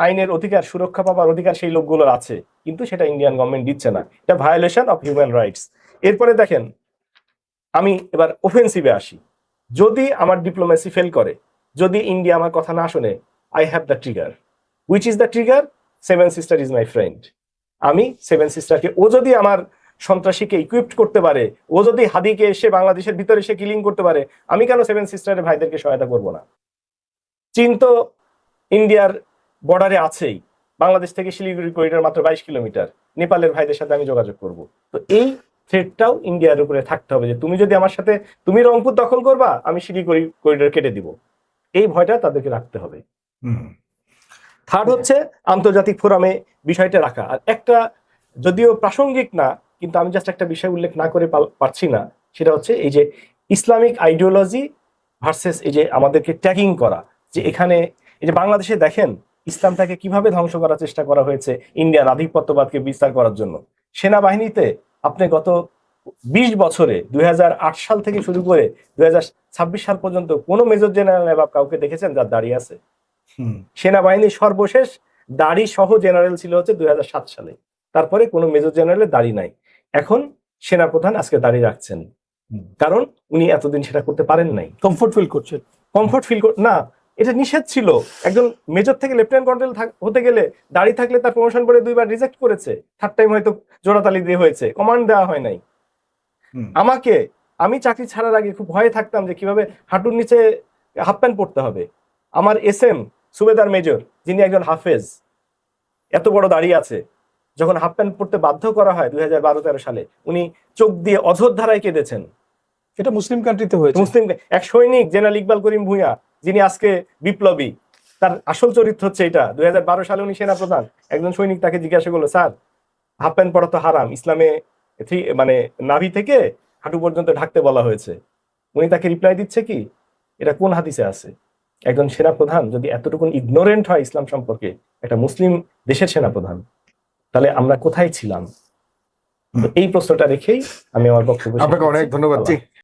আইনের অধিকার, সুরক্ষা পাবার অধিকার সেই লোকগুলোর আছে, কিন্তু সেটা ইন্ডিয়ান গভর্নমেন্ট দিচ্ছে না। এটা ভায়োলেশন অফ হিউম্যান রাইটস। এরপরে দেখেন, আমি এবার অফেন্সিভে আসি। যদি আমার ডিপ্লোমেসি ফেল করে, যদি ইন্ডিয়া আমার কথা না শুনে, I have the trigger. Which is the trigger? Seven sister is my friend. আমি সেভেন সিস্টারকে, ও যদি আমার সন্ত্রাসীকে ইকুইপড করতে পারে, ও যদি হাদিকে এসে বাংলাদেশের ভিতরে এসে কিলিং করতে পারে, আমি কেন সেভেন সিস্টারের ভাইদেরকে সহায়তা করব না? চীন তো ইন্ডিয়ার বর্ডারে আছেই, বাংলাদেশ থেকে শিলিগুড়ি করিডোর মাত্র 22 কিলোমিটার, নেপালের ভাইদের সাথে আমি যোগাযোগ করব। তো এই থ্রেটটাও ইন্ডিয়ার উপরে থাকতে হবে যে তুমি যদি আমার সাথে, তুমি রংপুর দখল করবা, আমি শিলিগুড়ি করিডোর কেটে দিব, এই ভয়টা তাদেরকে রাখতে হবে। থার্ড হচ্ছে আন্তর্জাতিক ফোরামে বিষয়টা রাখা। আর একটা, যদিও প্রাসঙ্গিক না, কিন্তু আমি জাস্ট একটা বিষয় উল্লেখ না করে পারছি না, সেটা হচ্ছে এই যে ইসলামিক আইডিওলজি ভার্সেস এই যে আমাদেরকে ট্যাগিং করা, যে এখানে এই যে বাংলাদেশে দেখেন ইসলামটাকে কিভাবে ধ্বংস করার চেষ্টা করা হয়েছে ইন্ডিয়ান আধিপত্যবাদকে বিস্তার করার জন্য। সেনাবাহিনীতে আপনি গত 20 বছরে 2008 সাল থেকে শুরু করে 2026 সাল পর্যন্ত কোনো মেজর জেনারেল বা কাউকে দেখেছেন যার দাঁড়িয়ে আছে? সেনাবাহিনীর সর্বশেষ দাড়ি সহ জেনারেল ছিল হচ্ছে 2007 সালে, তারপরে কোনো মেজর জেনারেলের দাড়ি নাই। এখন সেনাপ্রধান আজকে দাড়ি রাখছেন, কারণ উনি এতদিন সেটা করতে পারেন নাই। কমফোর্ট ফিল করছেন? কমফোর্ট ফিল না, এটা নিষেধ ছিল। একজন মেজর থেকে লেফটেন্যান্ট কর্নেল হতে গেলে দাড়ি থাকলে তার প্রমোশন করে 2বার রিজেক্ট করেছে, থার্ড টাইম হয়তো জোড়াতালি দিয়ে হয়েছে, কমান্ড দেওয়া হয় নাই। আমি চাকরি ছাড়ার আগে খুব ভয়ে থাকতাম যে কিভাবে হাঁটুর নিচে হাফ প্যান্ট পরতে হবে। আমার এসএম সুবেদার মেজর, যিনি একজন হাফেজ, এত বড় দাঁড়িয়ে আছে, যখন হাফ প্যান্ট পরতে বাধ্য করা হয় 2012-13 সালে, উনি চোখ দিয়ে অঝোর ধারায় কেঁদেছেন। এটা মুসলিম কান্ট্রিতে হয়েছে। মুসলিম এক সৈনিক জেনারেল ইকবাল করিম ভূঁইয়া, যিনি আজকে বিপ্লবী, তার আসল চরিত্র হচ্ছে এটা। 2012 সালে উনি সেনাপ্রধান, একজন সৈনিক তাকে জিজ্ঞাসা করলো, স্যার হাফ প্যান্ট পরা তো হারাম, ইসলামে মানে নাভি থেকে হাঁটু পর্যন্ত ঢাকতে বলা হয়েছে। উনি তাকে রিপ্লাই দিচ্ছে কি, এটা কোন হাদিসে আছে? একজন সেনাপ্রধান যদি এতটুকু ইগনোরেন্ট হয় ইসলাম সম্পর্কে, একটা মুসলিম দেশের সেনাপ্রধান, তাহলে আমরা কোথায় ছিলাম? তো এই প্রশ্নটা রেখেই আমি আমার বক্তব্য। আপনাকে অনেক ধন্যবাদ।